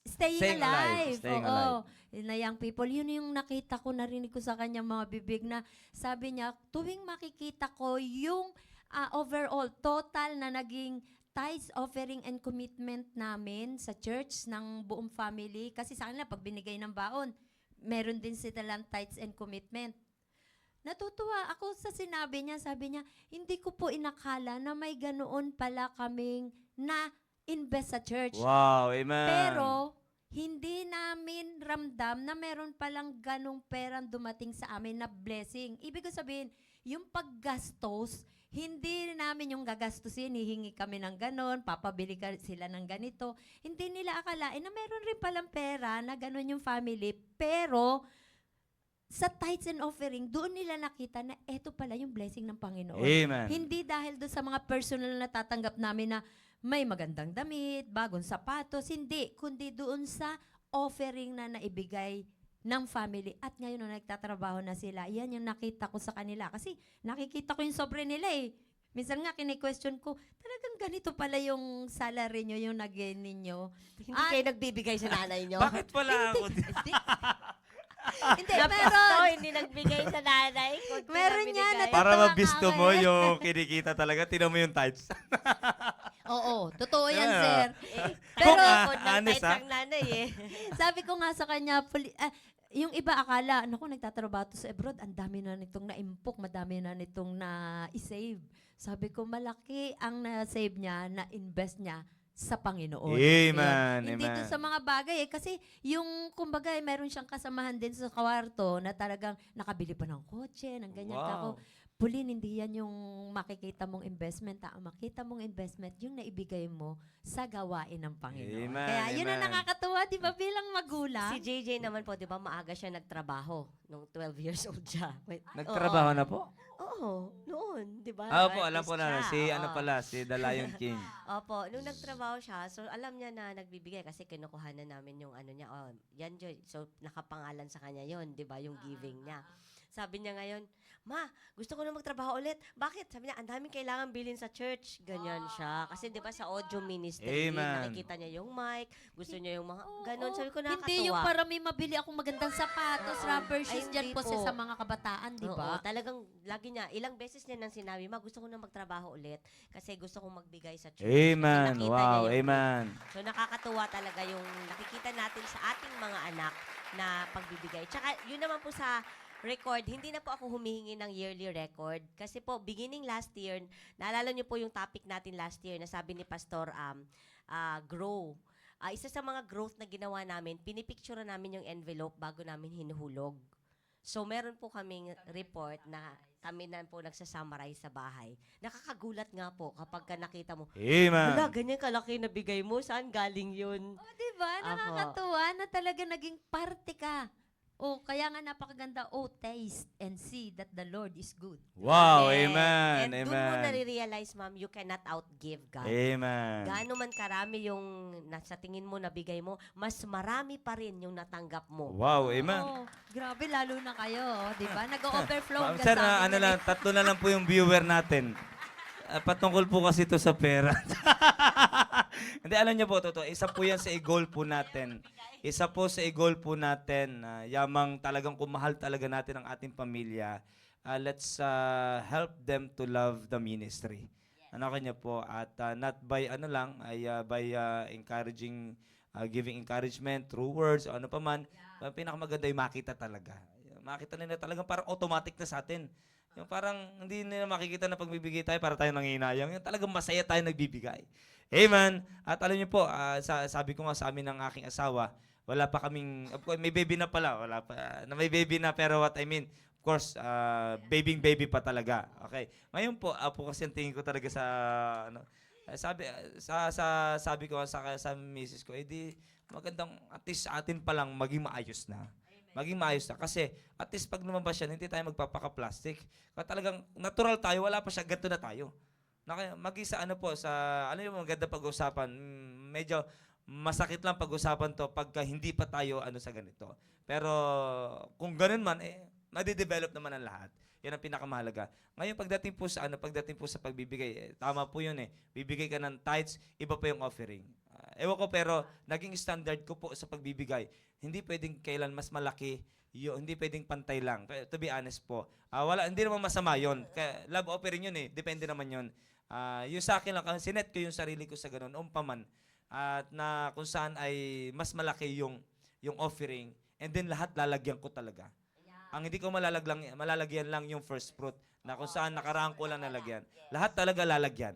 Staying alive. Staying Oo. Na young people. Yun yung nakita ko, narinig ko sa kanyang mga bibig na sabi niya, tuwing makikita ko yung overall, total na naging tithes, offering, and commitment namin sa church ng buong family. Kasi sa kanila, pag binigay ng baon, meron din silang tithes and commitment. Natutuwa ako sa sinabi niya. Sabi niya, hindi ko po inakala na may ganoon pala kaming na-invest sa church. Wow, amen. Pero, hindi namin ramdam na meron palang ganong perang dumating sa amin na blessing. Ibig ko sabihin, yung paggastos, hindi namin yung gagastusin, hihingi kami ng ganon, papabili sila ng ganito. Hindi nila akalain na meron rin palang pera na ganon yung family. Pero, sa tithes and offering, doon nila nakita na eto pala yung blessing ng Panginoon. Amen. Hindi dahil doon sa mga personal na tatanggap namin na may magandang damit, bagong sapatos, hindi. Kundi doon sa offering na naibigay ng family. At ngayon nung nagtatrabaho na sila, yan yung nakita ko sa kanila. Kasi nakikita ko yung sobre nila eh. Minsan nga kini-question ko, talagang ganito pala yung salary nyo, yung nag-gain ninyo. Hindi kayo nagbibigay sa nanay nyo? Bakit wala ako? Hindi, Ito, hindi nagbigay sa nanay. Kunti na Meron yan, binigay. Para Natutuwa mabisto ka mo eh. yung kinikita talaga, tinan mo yung tithes. Oo, totoo yan, Yeah. sir. Pero, Kung, ng honest, type ng nanay eh. Sabi ko nga sa kanya, yung iba akala, naku, nagtatrabaho to sa abroad, ang dami na nitong na-impok, madami na nitong na-save. Sabi ko, malaki ang na-save niya, na-invest niya sa Panginoon. Amen, Hindi amen. doon sa mga bagay eh. Kasi yung, kumbaga, meron siyang kasamahan din sa kwarto na talagang nakabili pa ng kotse, ng ganyan. Wow. Kako, Pauline, hindi yan yung makikita mong investment. Ang makita mong investment, yung naibigay mo sa gawain ng Panginoon. Amen, Kaya yun ang amen. nakakatuwa, di ba, bilang magulang? Si JJ naman po, di ba, maaga siya nagtrabaho nung 12 years old siya. Wait, Nagtrabaho na po? Oo, noon, di ba? Opo, alam ko na. Artist Si siya, ano oo. pala, si The Lion King. Opo, nung nagtrabaho siya, so alam niya na nagbibigay kasi kinukuha na namin yung ano niya. Oh, yan, Joy. So, nakapangalan sa kanya yon, di ba, yung giving niya. Sabi niya ngayon, Ma, gusto ko na magtrabaho ulit. Bakit? Sabi niya, ang daming kailangan bilhin sa church. Ganyan siya. Kasi di ba sa audio ministry, Amen. nakikita niya yung mic, gusto niya yung mga, Oo, ganon. Sabi ko, nakakatuwa. Hindi yung para may mabili akong magandang sapatos, Oo. rubber Ay, shoes hindi dyan po po. sa mga kabataan, di Oo, ba? talagang lagi niya, ilang beses niya nang sinabi, Ma, gusto ko na magtrabaho ulit kasi gusto kong magbigay sa church. Kasi Amen. nakita Wow, niya yung amen. So nakakatuwa talaga yung nakikita natin sa ating mga anak na pagbibigay. Tsaka yun naman po sa record, hindi na po ako humihingi ng yearly record. Kasi po, beginning last year, naalala niyo po yung topic natin last year na sabi ni Pastor, grow. Isa sa mga growth na ginawa namin, pinipicture namin yung envelope bago namin hinuhulog. So meron po kaming report na kami na po nagsasummarize sa bahay. Nakakagulat nga po kapag ka nakita mo, wala, Amen. ganyan kalaki na bigay mo. Saan galing yun? O, di ba? Apo. Nakakatuwa na talaga naging parte ka. O, kaya nga napakaganda, taste and see that the Lord is good. Wow, Yes. amen. And doon mo Amen. nare-realize, ma'am, you cannot outgive God. Amen. Gaano man karami yung nasa tingin mo nabigay mo, mas marami pa rin yung natanggap mo. Wow, amen. Oh, grabe, lalo na kayo, di ba? Nag-overflow Ma'am, hanggang sir, sa amin. ano lang, tatlo na lang po yung viewer natin. Patungkol po kasi ito sa pera. Hindi, alam niyo po, totoo. Isa po yan sa i-goal po natin. Isa po sa i-goal po natin, yamang talagang kumahal talaga natin ang ating pamilya. Let's help them to love the ministry. Ano kanya po? At not by ano lang, ay by encouraging, giving encouragement through words o ano pa man. Pinakamaganda yung makita talaga. Makita nila talagang parang automatic na sa atin. Yung parang hindi nila makikita na pagbibigay tayo para tayo nanginayang. Yung talagang masaya tayo nagbibigay. Amen. At alam niyo po, sabi ko nga sa amin ng aking asawa, wala pa kaming, of course, may baby na pala. Wala pa, na may baby na, pero what I mean, of course, baby pa talaga. Okay. Ngayon po, po kasi ang tingin ko talaga sa, ano, sabi ko sa misis ko, di magandang at least sa atin pa lang maging maayos na. Maging maayos na. Kasi at least pag lumabas yan, hindi tayo magpapaka-plastic. Kaya talagang natural tayo, wala pa siya, ganito na tayo. Mag-isa ano po, ano yung maganda pag-usapan, medyo masakit lang pag-usapan to pagka hindi pa tayo ano sa ganito. Pero kung ganun man, nade-develop naman ang lahat. Yan ang pinakamahalaga. Ngayon pagdating po sa pagbibigay, tama po yun eh. Bibigay ka ng tithes, iba pa yung offering. Ewan ko pero naging standard ko po sa pagbibigay. Hindi pwedeng kailan mas malaki, hindi pwedeng pantay lang. To be honest po. Hindi naman masama yon. Love offering yun eh. Depende naman yun. Yung sa akin lang, sinet ko yung sarili ko sa ganun, umpaman. At na kung saan ay mas malaki yung offering. And then lahat lalagyan ko talaga. Ang hindi ko malalagyan lang yung first fruit. Na kung saan nakaraan ko lang nalagyan. Lahat talaga lalagyan.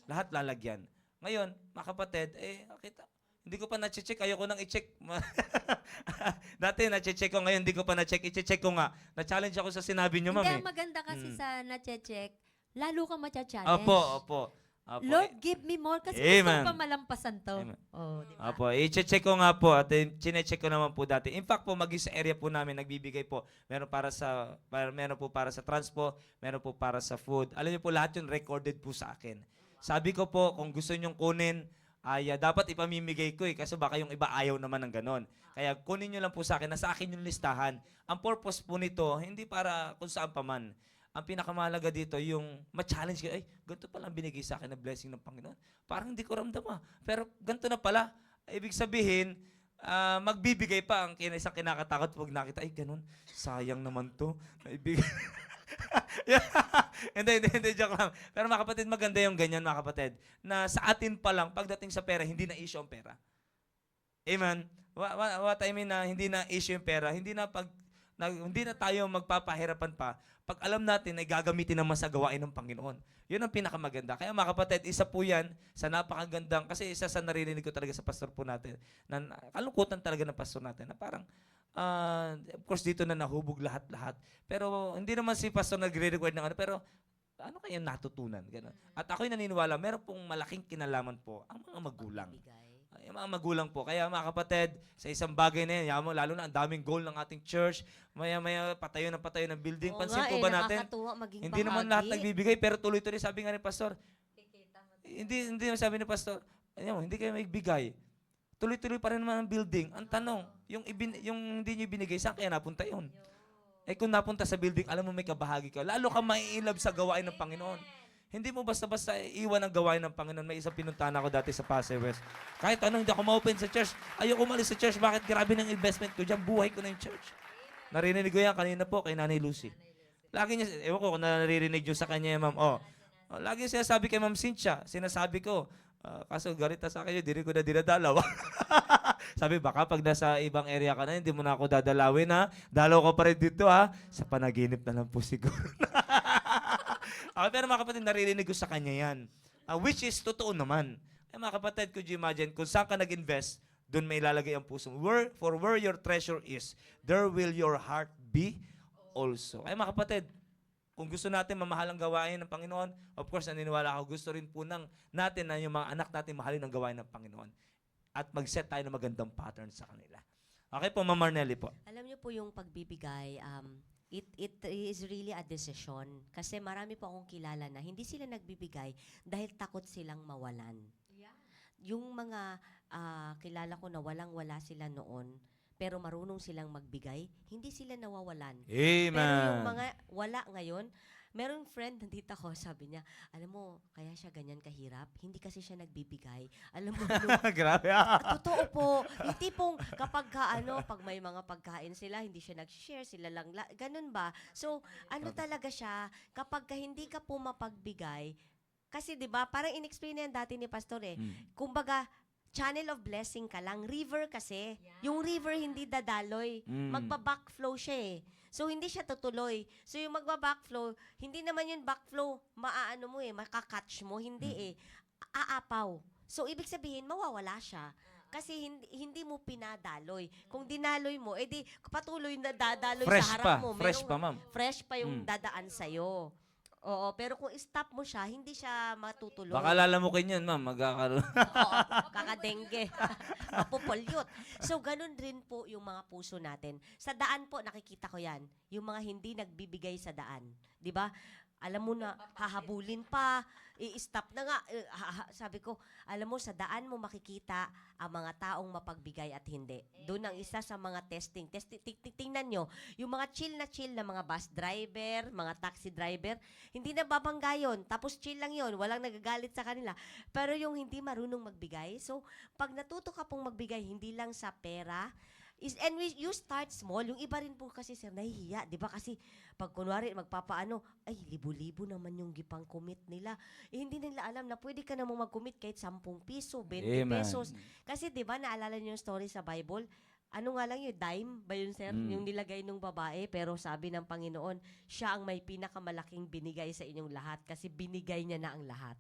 Lahat lalagyan. Ngayon, mga kapatid, kita, hindi ko pa na-check. Ayoko nang i-check. Dati na-check ko, ngayon hindi ko pa na-check. I-check ko nga. Na-challenge ako sa sinabi nyo, ma'am. Hindi, ang maganda kasi sa na-check, lalo ka matcha-challenge. Opo. Lord, give me more kasi Amen. gusto ko pa malampasan to. Amen. Oh, di ba? Opo, i-check ko nga po at chine-check ko naman po dati. In fact po, maging sa area po namin, nagbibigay po. Meron po para sa transpo, meron po para sa food. Alam niyo po, lahat yun recorded po sa akin. Sabi ko po, kung gusto nyong kunin, ay dapat ipamimigay ko kasi baka yung iba ayaw naman ng ganon. Kaya kunin nyo lang po sa akin, nasa akin yung listahan. Ang purpose po nito, hindi para kung saan pa man. Ang pinakamahalaga dito, yung ma-challenge ka, ganito pala ang binigay sa akin na blessing ng Panginoon. Parang hindi ko ramdam pero ganito na pala. Ibig sabihin, magbibigay pa ang isang kinakatakot pag nakita, ganun, sayang naman to. Hindi, joke lang. Pero mga kapatid, maganda yung ganyan, mga kapatid, na sa atin pa lang, pagdating sa pera, hindi na issue ang pera. Amen? What I mean na hindi na issue yung pera, hindi na tayo magpapahirapan pa pag alam natin na gagamitin naman sa gawain ng Panginoon. Yun ang pinakamaganda. Kaya mga kapatid, isa po yan sa napakagandang, kasi isa sa naririnig ko talaga sa pastor po natin, na kalungkutan talaga ng pastor natin, na parang, of course dito na nahubog lahat-lahat. Pero hindi naman si pastor nagre-record ng pero ano kayang natutunan? Ganun. At ako'y naniniwala, meron pong malaking kinalaman po ang mga magulang. Yung mga magulang po. Kaya mga kapatid, sa isang bagay na yan, lalo na ang daming goal ng ating church, maya-maya patayo ng building. Oo Pansin nga, po ba natin? nakakatuwa maging Hindi naman lahat nagbibigay, pero tuloy-tuloy sabi nga ni Pastor. Hindi naman sabi ni Pastor, hindi kayo magbigay. Tuloy-tuloy pa rin naman ang building. Ang tanong, yung hindi nyo binigay, saan kaya napunta yun? Eh kung napunta sa building, alam mo may kabahagi ka, lalo ka maiilab sa gawain ng Panginoon. Hindi mo basta-basta iwan ang gawain ng Panginoon. May isang pinuntahan ako dati sa Pasay West. Kahit anong hindi ako ma-open sa church, ayoko umalis sa church. Bakit? Grabe ng investment ko dyan. Buhay ko na yung church. Narinig ko yan kanina po kay Nanay Lucy. Lagi niya, ewan ko kung naririnig niyo sa kanya, ma'am. Lagi niya sinasabi kay Ma'am Cynthia, sinasabi ko, kaso galit na sa akin yun, di rin ko na dinadalaw. Sabi, baka pag nasa ibang area ka na, hindi mo na ako dadalawin, ha? Dalaw ko pa rin dito, ha? Sa panaginip na lang po siguro. Pero mga kapatid, naririnig ko sa kanya yan. Which is totoo naman. Mga kapatid, could you imagine, kung saan ka nag-invest, doon may ilalagay ang puso mo. For where your treasure is, there will your heart be also. Ay mga kapatid, kung gusto natin mamahal ang gawain ng Panginoon, of course, naniniwala ako, gusto rin po natin na yung mga anak natin mahalin ang gawain ng Panginoon. At mag-set tayo ng magandang pattern sa kanila. Okay po, Ma'am Marnelly po. Alam niyo po yung pagbibigay, it is really a decision. Kasi marami po akong kilala na hindi sila nagbibigay dahil takot silang mawalan. Yung mga kilala ko na walang-wala sila noon, pero marunong silang magbigay, hindi sila nawawalan. Amen. Pero yung mga wala ngayon, merong friend nandito ako, sabi niya, alam mo, kaya siya ganyan kahirap, hindi kasi siya nagbibigay. Alam mo, Grabe. totoo po. Yung tipong kapag pag may mga pagkain sila, hindi siya nag-share, sila lang, ganun ba? So, ano talaga siya, kapag hindi ka po mapagbigay, kasi 'di ba, parang in-explain na yan dati ni Pastor kumbaga, channel of blessing ka lang. River kasi. Yung river hindi dadaloy. Magba-backflow siya eh. So, hindi siya tutuloy. So, yung magba-backflow, hindi naman yung backflow, maaano mo makakatch mo. Hindi aapaw. So, ibig sabihin, mawawala siya. Kasi hindi mo pinadaloy. Kung dinaloy mo, edi patuloy na dadaloy sa harap mo. Fresh pa, ma'am. Fresh pa yung dadaan sa'yo. Oo, pero kung stop mo siya, hindi siya matutuloy. Baka lalamukin yun, ma'am. Magkakaroon. Oo, kakadengge. Mapupulyot. So, ganun rin po yung mga puso natin. Sa daan po, nakikita ko yan. Yung mga hindi nagbibigay sa daan. Di ba? Alam mo na, hahabulin pa, i-stop na nga. Sabi ko, alam mo, sa daan mo makikita ang mga taong mapagbigay at hindi. Doon ang isa sa mga testing. Tingnan nyo, yung mga chill na mga bus driver, mga taxi driver, hindi na babangga yun. Tapos chill lang yun, walang nagagalit sa kanila. Pero yung hindi marunong magbigay, so pag natuto ka pong magbigay, hindi lang sa pera, you start small. Yung iba rin po kasi, sir, nahihiya. Di ba? Kasi pag kunwari magpapaano, ay, libo-libo naman yung gipang commit nila. Hindi nila alam na pwede ka namang mag-commit kahit 10 piso, 20 Amen. pesos. Kasi di ba, naalala niyo yung story sa Bible? Ano nga lang yun, dime ba yun, sir? Yung nilagay ng babae, pero sabi ng Panginoon, siya ang may pinakamalaking binigay sa inyong lahat kasi binigay niya na ang lahat.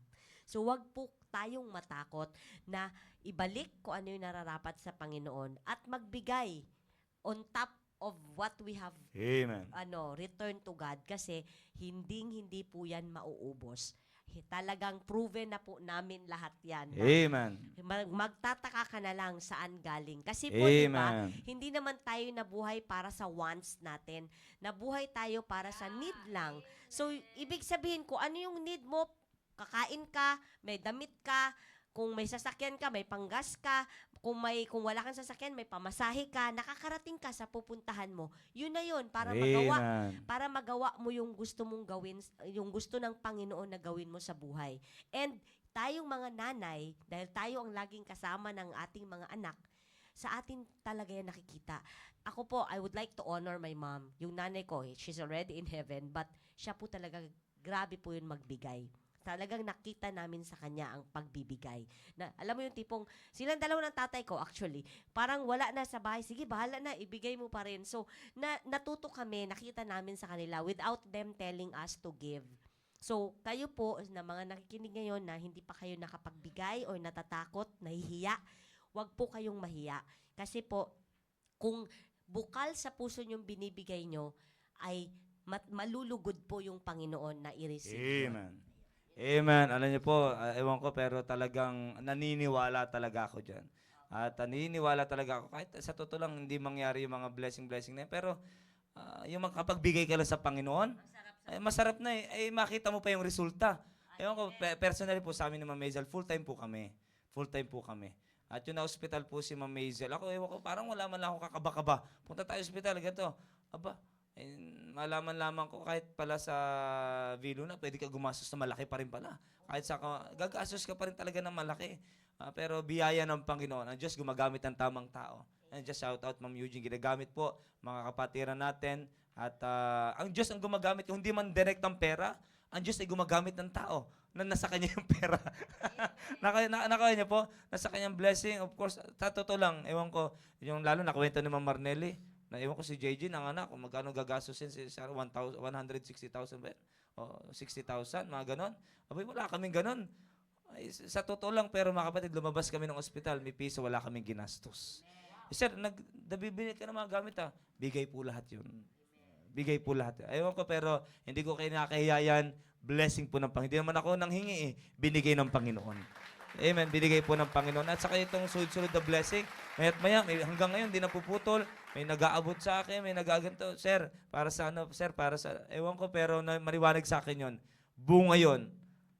So, wag po tayong matakot na ibalik kung ano yung nararapat sa Panginoon at magbigay on top of what we have Amen. return to God kasi hindi po yan mauubos. Talagang proven na po namin lahat yan. Amen. Magtataka ka na lang saan galing. Kasi po, diba, Amen. hindi naman tayo nabuhay para sa wants natin. Nabuhay tayo para sa need lang. So, ibig sabihin ko, ano yung need mo? Kakain ka, may damit ka, kung may sasakyan ka, may panggas ka, kung wala kang sasakyan, may pamasahe ka, nakakarating ka sa pupuntahan mo. Yun na yun, para magawa mo yung gusto mong gawin, yung gusto ng Panginoon na gawin mo sa buhay. And tayong mga nanay, dahil tayo ang laging kasama ng ating mga anak, sa atin talaga yan nakikita. Ako po, I would like to honor my mom. Yung nanay ko, she's already in heaven, but siya po talaga, grabe po yun magbigay. Talagang nakita namin sa kanya ang pagbibigay. Na, alam mo yung tipong, silang dalawa ng tatay ko actually, parang wala na sa bahay, sige bahala na, ibigay mo pa rin. So, natuto kami, nakita namin sa kanila without them telling us to give. So, kayo po, na mga nakikinig ngayon na hindi pa kayo nakapagbigay o natatakot, nahihiya, wag po kayong mahiya. Kasi po, kung bukal sa puso nyong binibigay nyo, ay malulugod po yung Panginoon na i-receive. Amen. Amen. Alam niyo po, ewan ko, pero talagang naniniwala talaga ako dyan. At naniniwala talaga ako, kahit sa totoo lang, hindi mangyari yung mga blessing na yun. Pero yung makapagbigay ka lang sa Panginoon, masarap na eh. Makita mo pa yung resulta. Ewan ko, personally po sa amin ni Ma'am Maisel, full-time po kami. Full-time po kami. At yung na-hospital po si Ma'am Maisel, ako, ewan ko, parang wala man lang ako kakaba-kaba. Punta tayo sa hospital, ganito. Aba, malaman lamang ko kahit pala sa Vilo na pwede ka gumastos na malaki pa rin pala. Kahit gagastos ka pa rin talaga ng malaki. Pero biyaya ng Panginoon. Ang Diyos gumagamit ng tamang tao. And just shout out Ma'am Eugene, ginagamit po mga kapatiran natin. At ang Diyos ang gumagamit, kung hindi man direct ang pera, ang Diyos ay gumagamit ng tao na nasa kanya yung pera. Nakaya niya po, nasa kanyang blessing. Of course, sa totoo lang, ewan ko, yung lalo nakwento ni Ma'am Marnelli, na ewan ko si JJ, ng anak, kung magkano gagastusin si Sarah, 160,000 ba? O 60,000, mga ganon. Abay, wala kaming ganon. Ay, sa totoo lang, pero mga kapatid, lumabas kami ng ospital, may piso, wala kaming ginastos. Sir, nabibili ka ng mga gamit bigay po lahat yun. Bigay po lahat. Ewan ko, pero hindi ko kinakahiya yan. Blessing po ng Panginoon. Hindi naman ako nanghingi binigay ng Panginoon. Amen. Binigay po ng Panginoon. At saka itong sunod-sunod na blessing, maya't maya, hanggang ngayon, di napuputol. May nag-aabot sa akin, may nag-aganto. Sir, para sa ano? Sir, para sa, ewan ko, pero mariwanag sa akin yon. Bunga yon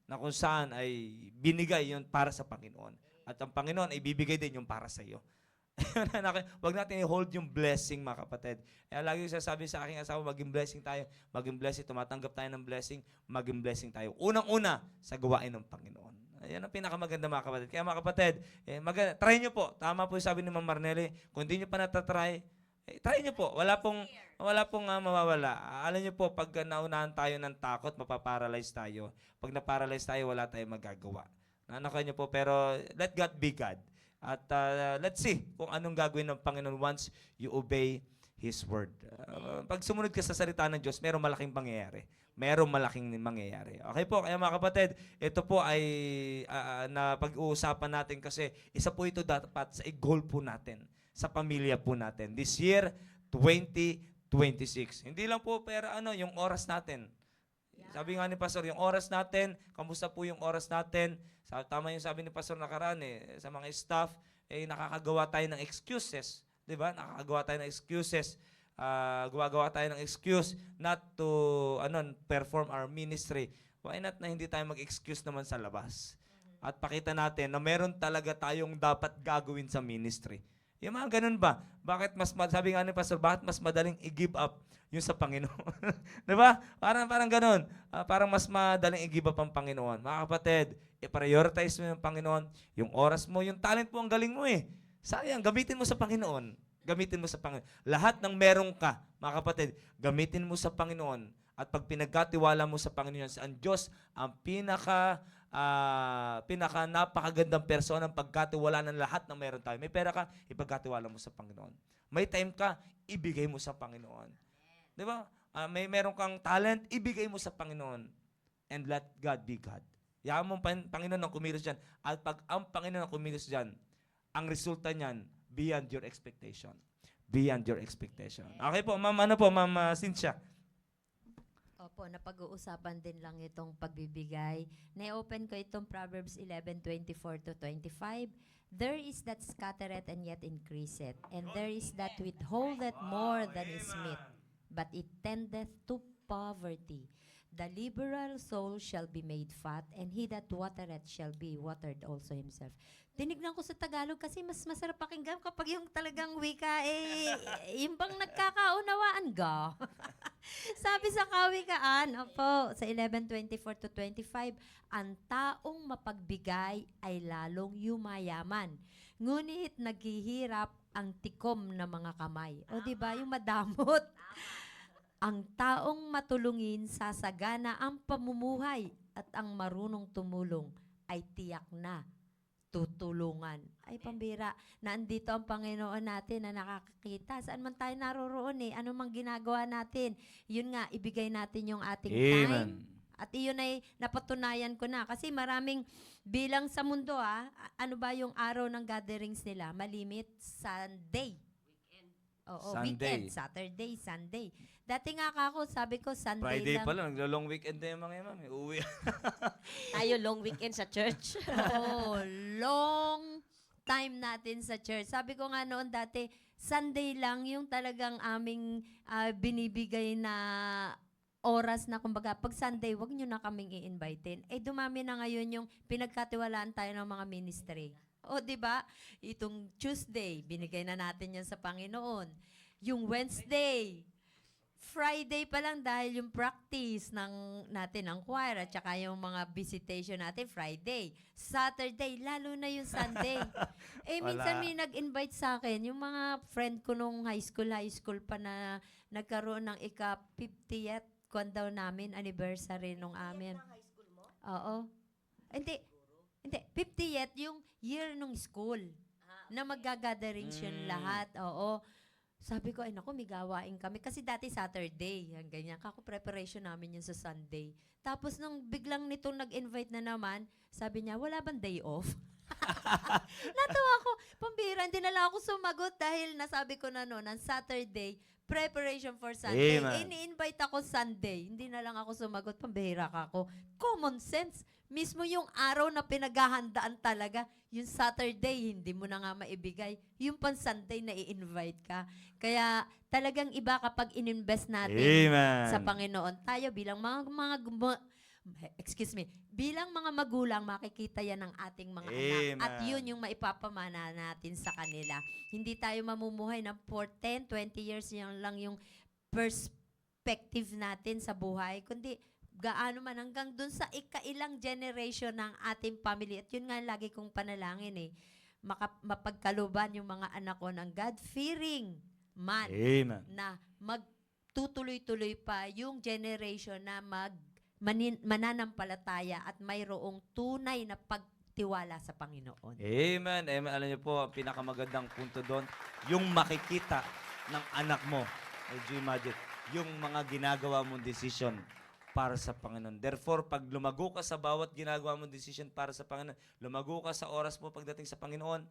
na kung saan ay binigay yon para sa Panginoon. At ang Panginoon ay bibigay din yung para sa iyo. Huwag natin i-hold yung blessing, mga kapatid. Kaya lagi yung sasabi sa aking asawa, maging blessing tayo, maging blessing, tumatanggap tayo ng blessing, maging blessing tayo. Unang-una, sa gawain ng Panginoon. Ayan ang pinakamaganda, mga kapatid. Kaya mga kapatid, try nyo po. Tama po yung sabi ni Ma'am Marnelli. Kung hindi nyo pa natatry, try nyo po. Wala pong mawawala. Alam nyo po, pag naunahan tayo ng takot, mapaparalyze tayo. Pag naparalyze tayo, wala tayong magagawa. Nanakaw nyo po, pero let God be God. At let's see kung anong gagawin ng Panginoon once you obey His Word. Pag sumunod ka sa salita ng Diyos, merong malaking pangyayari. Merong malaking mangyayari. Okay po, kaya mga kapatid, ito po ay na pag-uusapan natin kasi isa po ito dapat sa goal po natin, sa pamilya po natin. This year, 2026. Hindi lang po pera yung oras natin. Sabi nga ni Pastor, yung oras natin, kamusta po yung oras natin? Tama yung sabi ni Pastor nakaraan sa mga staff, nakakagawa tayo ng excuses. Di ba? Nakakagawa tayo ng excuses. Gumagawa tayo ng excuse not to perform our ministry. Why not na hindi tayo mag-excuse naman sa labas? At pakita natin na meron talaga tayong dapat gagawin sa ministry. Yung mga ganun ba? Sabi nga ni Pastor, bakit mas madaling i-give up yung sa Panginoon? Di ba? Parang ganun. Parang mas madaling i-give up ang Panginoon. Mga kapatid, i-prioritize mo yung Panginoon, yung oras mo, yung talent mo, ang galing mo Sayang, gamitin mo sa Panginoon. Gamitin mo sa Panginoon. Lahat ng meron ka, mga kapatid, gamitin mo sa Panginoon. At pag pinagkatiwala mo sa Panginoon, ang Diyos ang pinaka napakagandang persona ang pagkatiwala ng lahat ng meron tayo. May pera ka, ipagkatiwala mo sa Panginoon. May time ka, ibigay mo sa Panginoon. Di ba? May meron kang talent, ibigay mo sa Panginoon. And let God be God. Yaman mo Panginoon ang kumilos dyan. At pag ang Panginoon ang kumilos dyan, ang resulta niyan, beyond your expectation. Beyond your expectation. Okay po, Ma'am Cynthia. Opo, napag-uusapan din lang itong pagbibigay. Na-open ko itong Proverbs 11:24-25. There is that scattereth and yet increaseth, and there is that withholdeth more than is meet, but it tendeth to poverty. The liberal soul shall be made fat, and he that watereth shall be watered also himself. Tinignan ko sa Tagalog kasi mas masarap pakinggan kapag yung talagang wika, yung bang nagkakaunawaan ga. Sabi sa kawikaan, sa 11:24-25, ang taong mapagbigay ay lalong yumayaman. Ngunit naghihirap ang tikom ng mga kamay. O di ba yung madamot? Ang taong matulungin sasagana ang pamumuhay at ang marunong tumulong ay tiyak na tutulungan. Ay, pambira. Naandito ang Panginoon natin na nakakakita. Saan man tayo naroroon Ano mang ginagawa natin. Yun nga, ibigay natin yung ating time. At iyon ay napatunayan ko na. Kasi maraming bilang sa mundo, ano ba yung araw ng gatherings nila? Malimit, Sunday. Oo, Sunday. weekend. Saturday, Sunday. Dati nga ako, sabi ko, Sunday Friday lang. pa lang, naglo-long weekend na yung mga ma'am. Uuwi. Tayo long weekend sa church. Oo, long time natin sa church. Sabi ko nga noon dati, Sunday lang yung talagang aming binibigay na oras na kumbaga, pag Sunday, wag nyo na kaming i-invitein. Dumami na ngayon yung pinagkatiwalaan tayo ng mga ministry. O, di ba? Itong Tuesday, binigay na natin yan sa Panginoon. Yung Wednesday, Friday pa lang dahil yung practice natin ng choir at saka yung mga visitation natin Friday. Saturday, lalo na yung Sunday. Minsan Wala. may nag-invite sa akin, yung mga friend ko nung high school pa na nagkaroon ng ika-50th kwan daw namin, anniversary nung amin. High school mo? Oo. Hindi. Hindi. 50th yung year nung school. Na magagathering yun lahat. Oo. Sabi ko, ay naku, may gawain kami. Kasi dati Saturday, yan ganyan. Kako preparation namin yun sa Sunday. Tapos nung biglang nitong nag-invite na naman, sabi niya, wala bang day off? Natuwa ako. Pambira, hindi na lang ako sumagot dahil nasabi ko na noon, ang Saturday, preparation for Sunday. Amen. Ini-invite ako Sunday. Hindi na lang ako sumagot. Pambihira ka ako. Common sense. Mismo yung araw na pinaghahandaan talaga, yung Saturday, hindi mo na nga maibigay. Yung pan Sunday na i-invite ka. Kaya talagang iba kapag in-invest natin Amen. sa Panginoon. Tayo bilang bilang mga magulang, makikita yan ng ating mga anak. At Amen. yun yung maipapamana natin sa kanila. Hindi tayo mamumuhay na for 10, 20 years yan lang yung perspective natin sa buhay, kundi gaano man hanggang dun sa ikailang generation ng ating family. At yun nga lagi kong panalangin mapagkaluban yung mga anak ko ng God-fearing man Amen. na magtutuloy-tuloy pa yung generation na mananampalataya at mayroong tunay na pagtiwala sa Panginoon. Amen. Amen. Alam niyo po, ang pinakamagandang punto doon, yung makikita ng anak mo. Would you imagine? Yung mga ginagawa mong decision para sa Panginoon. Therefore, pag lumago ka sa bawat ginagawa mong decision para sa Panginoon, lumago ka sa oras mo pagdating sa Panginoon,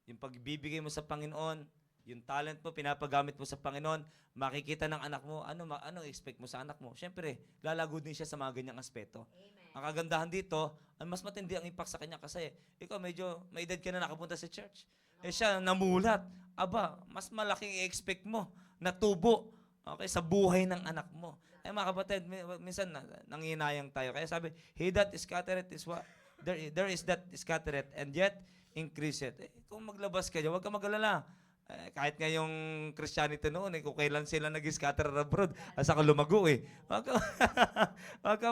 yung pagbibigay mo sa Panginoon, yung talent mo, pinapagamit mo sa Panginoon, makikita ng anak mo, ano expect mo sa anak mo? Siyempre, lalago din siya sa mga ganyang aspeto. Ang kagandahan dito, mas matindi ang impact sa kanya kasi ikaw medyo may edad ka na nakapunta sa church. Siya namulat. Aba, mas malaking i-expect mo na tubo, okay, sa buhay ng anak mo. Mga kapatid, minsan nanginayang tayo. Kaya sabi, he that is scattereth is what? There is that scattereth and yet increase it. Kung maglabas ka dyan, huwag ka mag-alala. Kahit nga yung Christianity noon, kung kailan sila nag-scatter abroad, asa ka lumago Huwag ka,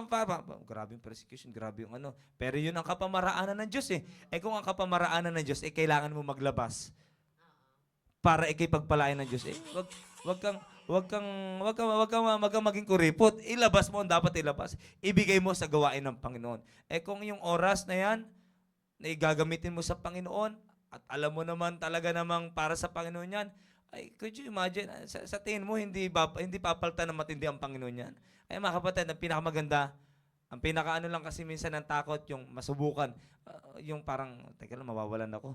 grabe yung persecution, grabe yung ano. Pero yun ang kapamaraanan ng Diyos kung ang kapamaraanan ng Diyos, kailangan mo maglabas para ikipagpalain ng Diyos. Wag kang maging kuripot. Ilabas mo ang dapat ilabas. Ibigay mo sa gawain ng Panginoon. Kung yung oras na yan, na igagamitin mo sa Panginoon, at alam mo naman talaga namang para sa Panginoon yan, could you imagine, sa tingin mo, hindi papalta na matindi ang Panginoon yan. Mga kapatid, ang pinakamaganda, ang pinakaano lang kasi minsan ng takot, yung masubukan, yung parang, teka lang, mawawalan ako.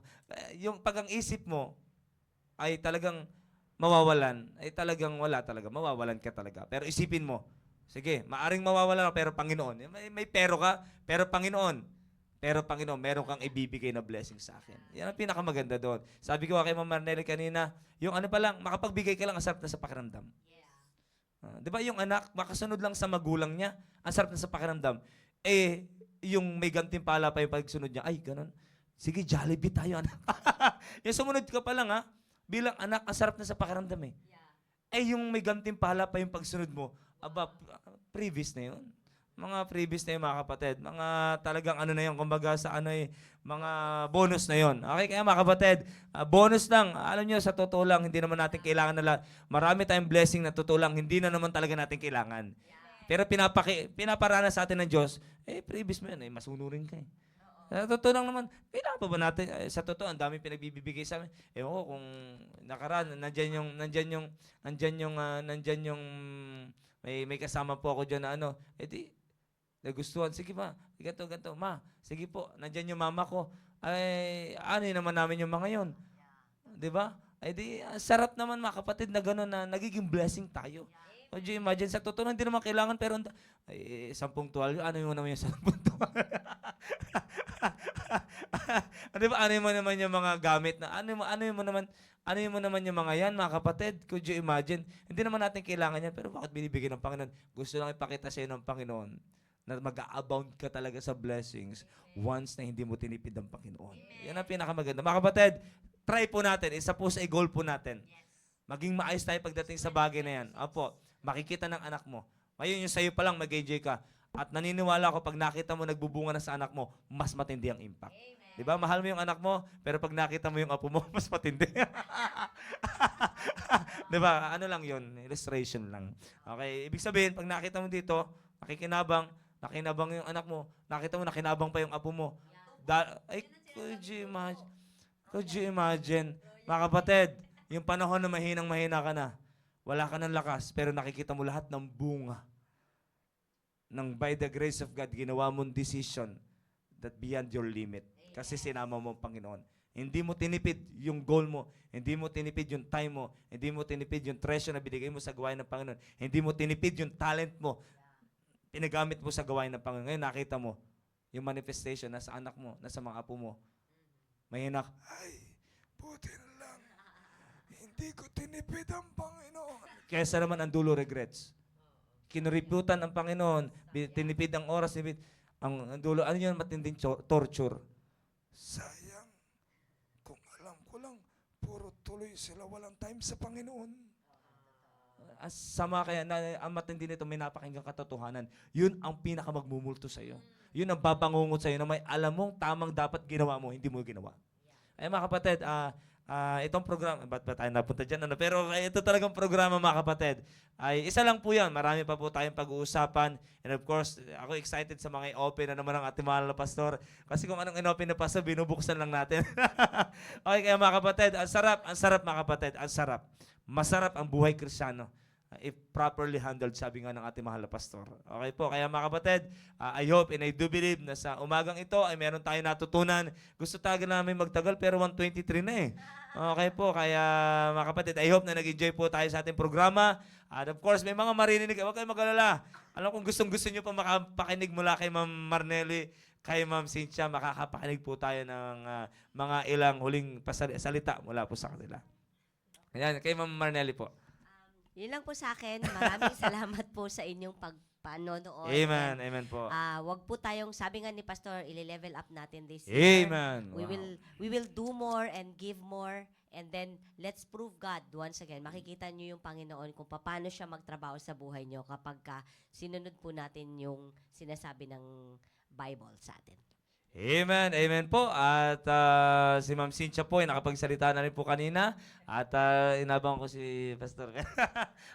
Yung pag ang isip mo, ay talagang mawawalan, ay talagang wala talaga. Mawawalan ka talaga. Pero isipin mo, sige, maaring mawawalan ka, pero Panginoon. May pero ka, pero Panginoon. Pero Panginoon, meron kang ibibigay na blessing sa akin. Yan ang pinakamaganda doon. Sabi ko kay Ma'am Marnelly kanina, yung ano pa lang, makapagbigay ka lang, ang sarap na sa pakiramdam. Di ba yung anak, makasunod lang sa magulang niya, ang sarap na sa pakiramdam. Yung may gantimpala pa yung pagsunod niya, ay, ganun. Sige, Jollibee tayo, anak. Yung sumunod ka pa lang, bilang anak, ang sarap na sa pakiramdam yung may gantimpala pa yung pagsunod mo, previous na yun. Mga previous na yun, mga kapatid. Mga talagang ano na yun, kumbaga sa mga bonus na yun. Okay, kaya mga kapatid, bonus lang. Alam nyo, sa totoo lang, hindi naman natin kailangan na lahat. Marami tayong blessing na totoo lang, hindi na naman talaga natin kailangan. Pero pinaparana sa atin ng Diyos, previous mo yun, masunurin ka Sa totoo lang naman, kailangan pa ba natin? Sa totoo, ang dami pinagbibigay sa amin. Ewan ko kung nakaraan, nandyan yung may kasama po ako dyan na nagustuhan. Sige ma, ganito. Ma, sige po, nandyan yung mama ko. Ano naman namin yung mga yon. Di ba? Sarap naman mga kapatid na gano'n na nagiging blessing tayo. Would you imagine? Sa totoo, hindi naman kailangan, pero 10 tuwalyo, ano yung naman yung 10 tuwalyo? Di ba? Ano mo naman yung mga gamit na, ano mo naman yung mga yan, mga kapatid? Could you imagine? Hindi naman natin kailangan yan, pero bakit binibigyan ng Panginoon? Gusto lang ipakita sa iyo ng Panginoon na mag-a-abound ka talaga sa blessings once na hindi mo tinipid ang Panginoon. Yan ang pinakamaganda. Mga kapatid, try po natin. Isa po sa goal po natin. Maging maayos tayo pagdating sa bagay na yan. Opo. makikita ng anak mo. Ngayon yung sa'yo pa lang mag-enjoy ka. At naniniwala ako pag nakita mo nagbubunga na sa anak mo, mas matindi ang impact. Di ba? Mahal mo yung anak mo, pero pag nakita mo yung apo mo, mas matindi. Di ba? Ano lang yun? Illustration lang. Okay? Ibig sabihin, pag nakita mo dito, nakinabang yung anak mo, nakita mo, nakinabang pa yung apo mo. Could you imagine? Could you imagine? Mga kapatid, yung panahon na mahinang-mahina ka na, wala ka ng lakas, pero nakikita mo lahat ng bunga ng by the grace of God, ginawa mong decision that beyond your limit. Kasi sinama mo ang Panginoon. Hindi mo tinipid yung goal mo. Hindi mo tinipid yung time mo. Hindi mo tinipid yung treasure na binigay mo sa gawain ng Panginoon. Hindi mo tinipid yung talent mo. Pinagamit mo sa gawain ng Panginoon. Ngayon nakita mo yung manifestation nasa anak mo, nasa mga apo mo. Mahinak, ay, buti na lang. Hindi ko tinipid ang Panginoon. Kesa naman ang dulo regrets. Kinuriputan ang Panginoon, tinipid ang oras, tinipid ang dulo. Ano yun matinding torture? Sayang. Kung alam ko lang, puro tuloy sila walang time sa Panginoon. Sama kaya na ang matindi nito, may napakinggang katotohanan. Yun ang pinakamagmumulto sa iyo. Yun ang babangungot sa iyo na may alam mong tamang dapat ginawa mo, hindi mo ginawa. Ay mga kapatid, itong programa, ba't ba tayo napunta dyan? Ano? Pero ito talagang programa mga kapatid. Ay isa lang po yan. Marami pa po tayong pag-uusapan. And of course, ako excited sa mga i-open na naman ang ating mahal na pastor. Kasi kung anong in-open na pastor, binubuksan lang natin. Okay, kaya mga kapatid, ang sarap mga kapatid, ang sarap. Masarap ang buhay Kristiyano. If properly handled, sabi nga ng ating mahal na pastor. Okay po, kaya mga kapatid, I hope and I do believe na sa umagang ito ay meron tayong natutunan. Gusto talaga namin magtagal pero 1:23 na eh. Okay po, kaya mga kapatid, I hope na nag-enjoy po tayo sa ating programa. At of course, may mga marinig, huwag kayong mag-alala. Alam kung gustong-gusto nyo pa makapakinig mula kay Ma'am Marnelly, kay Ma'am Cynthia, makakapakinig po tayo ng mga ilang huling salita mula po sa kanila. Ayan, kay Ma'am Marnelly po. Yun lang po sa akin. Maraming salamat po sa inyong pagpanonood. Amen, amen po. Wag po tayong, sabi nga ni Pastor, i-level up natin this year. Amen. We will do more and give more, and then let's prove God once again. Makikita niyo yung Panginoon kung paano siya magtrabaho sa buhay niyo kapag sinunod po natin yung sinasabi ng Bible sa atin. Amen, amen po. At si Ma'am Cynthia po ay nakapagsalita na rin po kanina. At inabang ko si Pastor.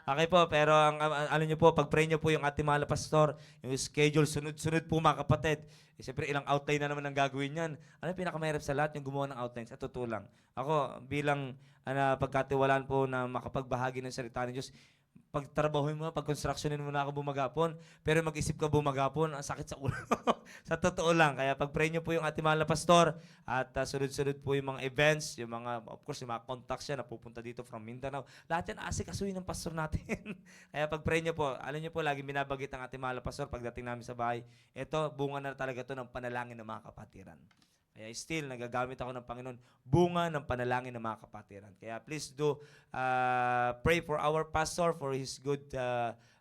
Okay po, pero ano nyo po, pag-pray nyo po yung ating mahal na pastor, yung schedule, sunod-sunod po mga kapatid. Siyempre, ilang outline na naman ang gagawin yan. Ano yung pinakamahirap sa lahat? Yung gumawa ng outline. Sa totoo lang. Ako, bilang pagkatiwalaan po na makapagbahagi ng salita ng Diyos, pagtrabahuin mo, pag-constructionin mo na ako bumagapon, pero mag-isip ka bumagapon, ang sakit sa ulo. Sa totoo lang. Kaya pag-pray nyo po yung ating mahal na pastor at sunod-sunod po yung mga events, yung mga, of course, yung mga contacts yan na pupunta dito from Mindanao. Lahat yan asikasuhin ng pastor natin. Kaya pag-pray nyo po, alam nyo po, lagi binabagit ang ating mahal na pastor pagdating namin sa bahay. Ito, bunga na talaga ito ng panalangin ng mga kapatiran. Kaya still, nagagamit ako ng Panginoon, bunga ng panalangin ng mga kapatiran. Kaya please do pray for our pastor for his good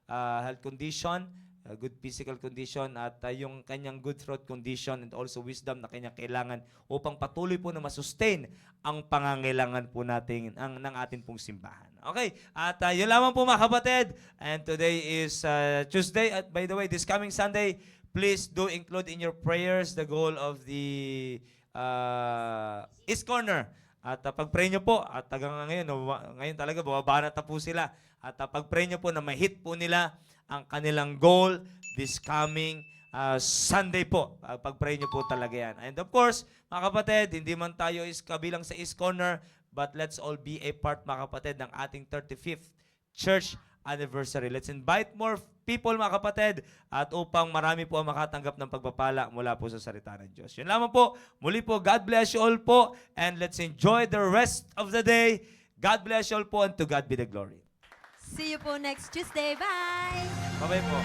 health condition, good physical condition, at yung kanyang good throat condition and also wisdom na kanyang kailangan upang patuloy po na masustain ang pangangailangan po natin ng ating pong simbahan. Okay, at yun lamang po mga kapatid. And today is Tuesday. At by the way, this coming Sunday, please do include in your prayers the goal of the East Corner. At pag-pray nyo po, at ngayon talaga, bababanat na po sila. At pag-pray nyo po na ma-hit po nila ang kanilang goal this coming Sunday po. Pag-pray nyo po talaga yan. And of course, mga kapatid, hindi man tayo is kabilang sa East Corner, but let's all be a part, mga kapatid, ng ating 35th Church Anniversary. Let's invite more people, mga kapatid, at upang marami po ang makatanggap ng pagpapala mula po sa salita ng Diyos. Yun lamang po. Muli po, God bless you all po, and let's enjoy the rest of the day. God bless you all po, and to God be the glory. See you po next Tuesday. Bye! Bye-bye po.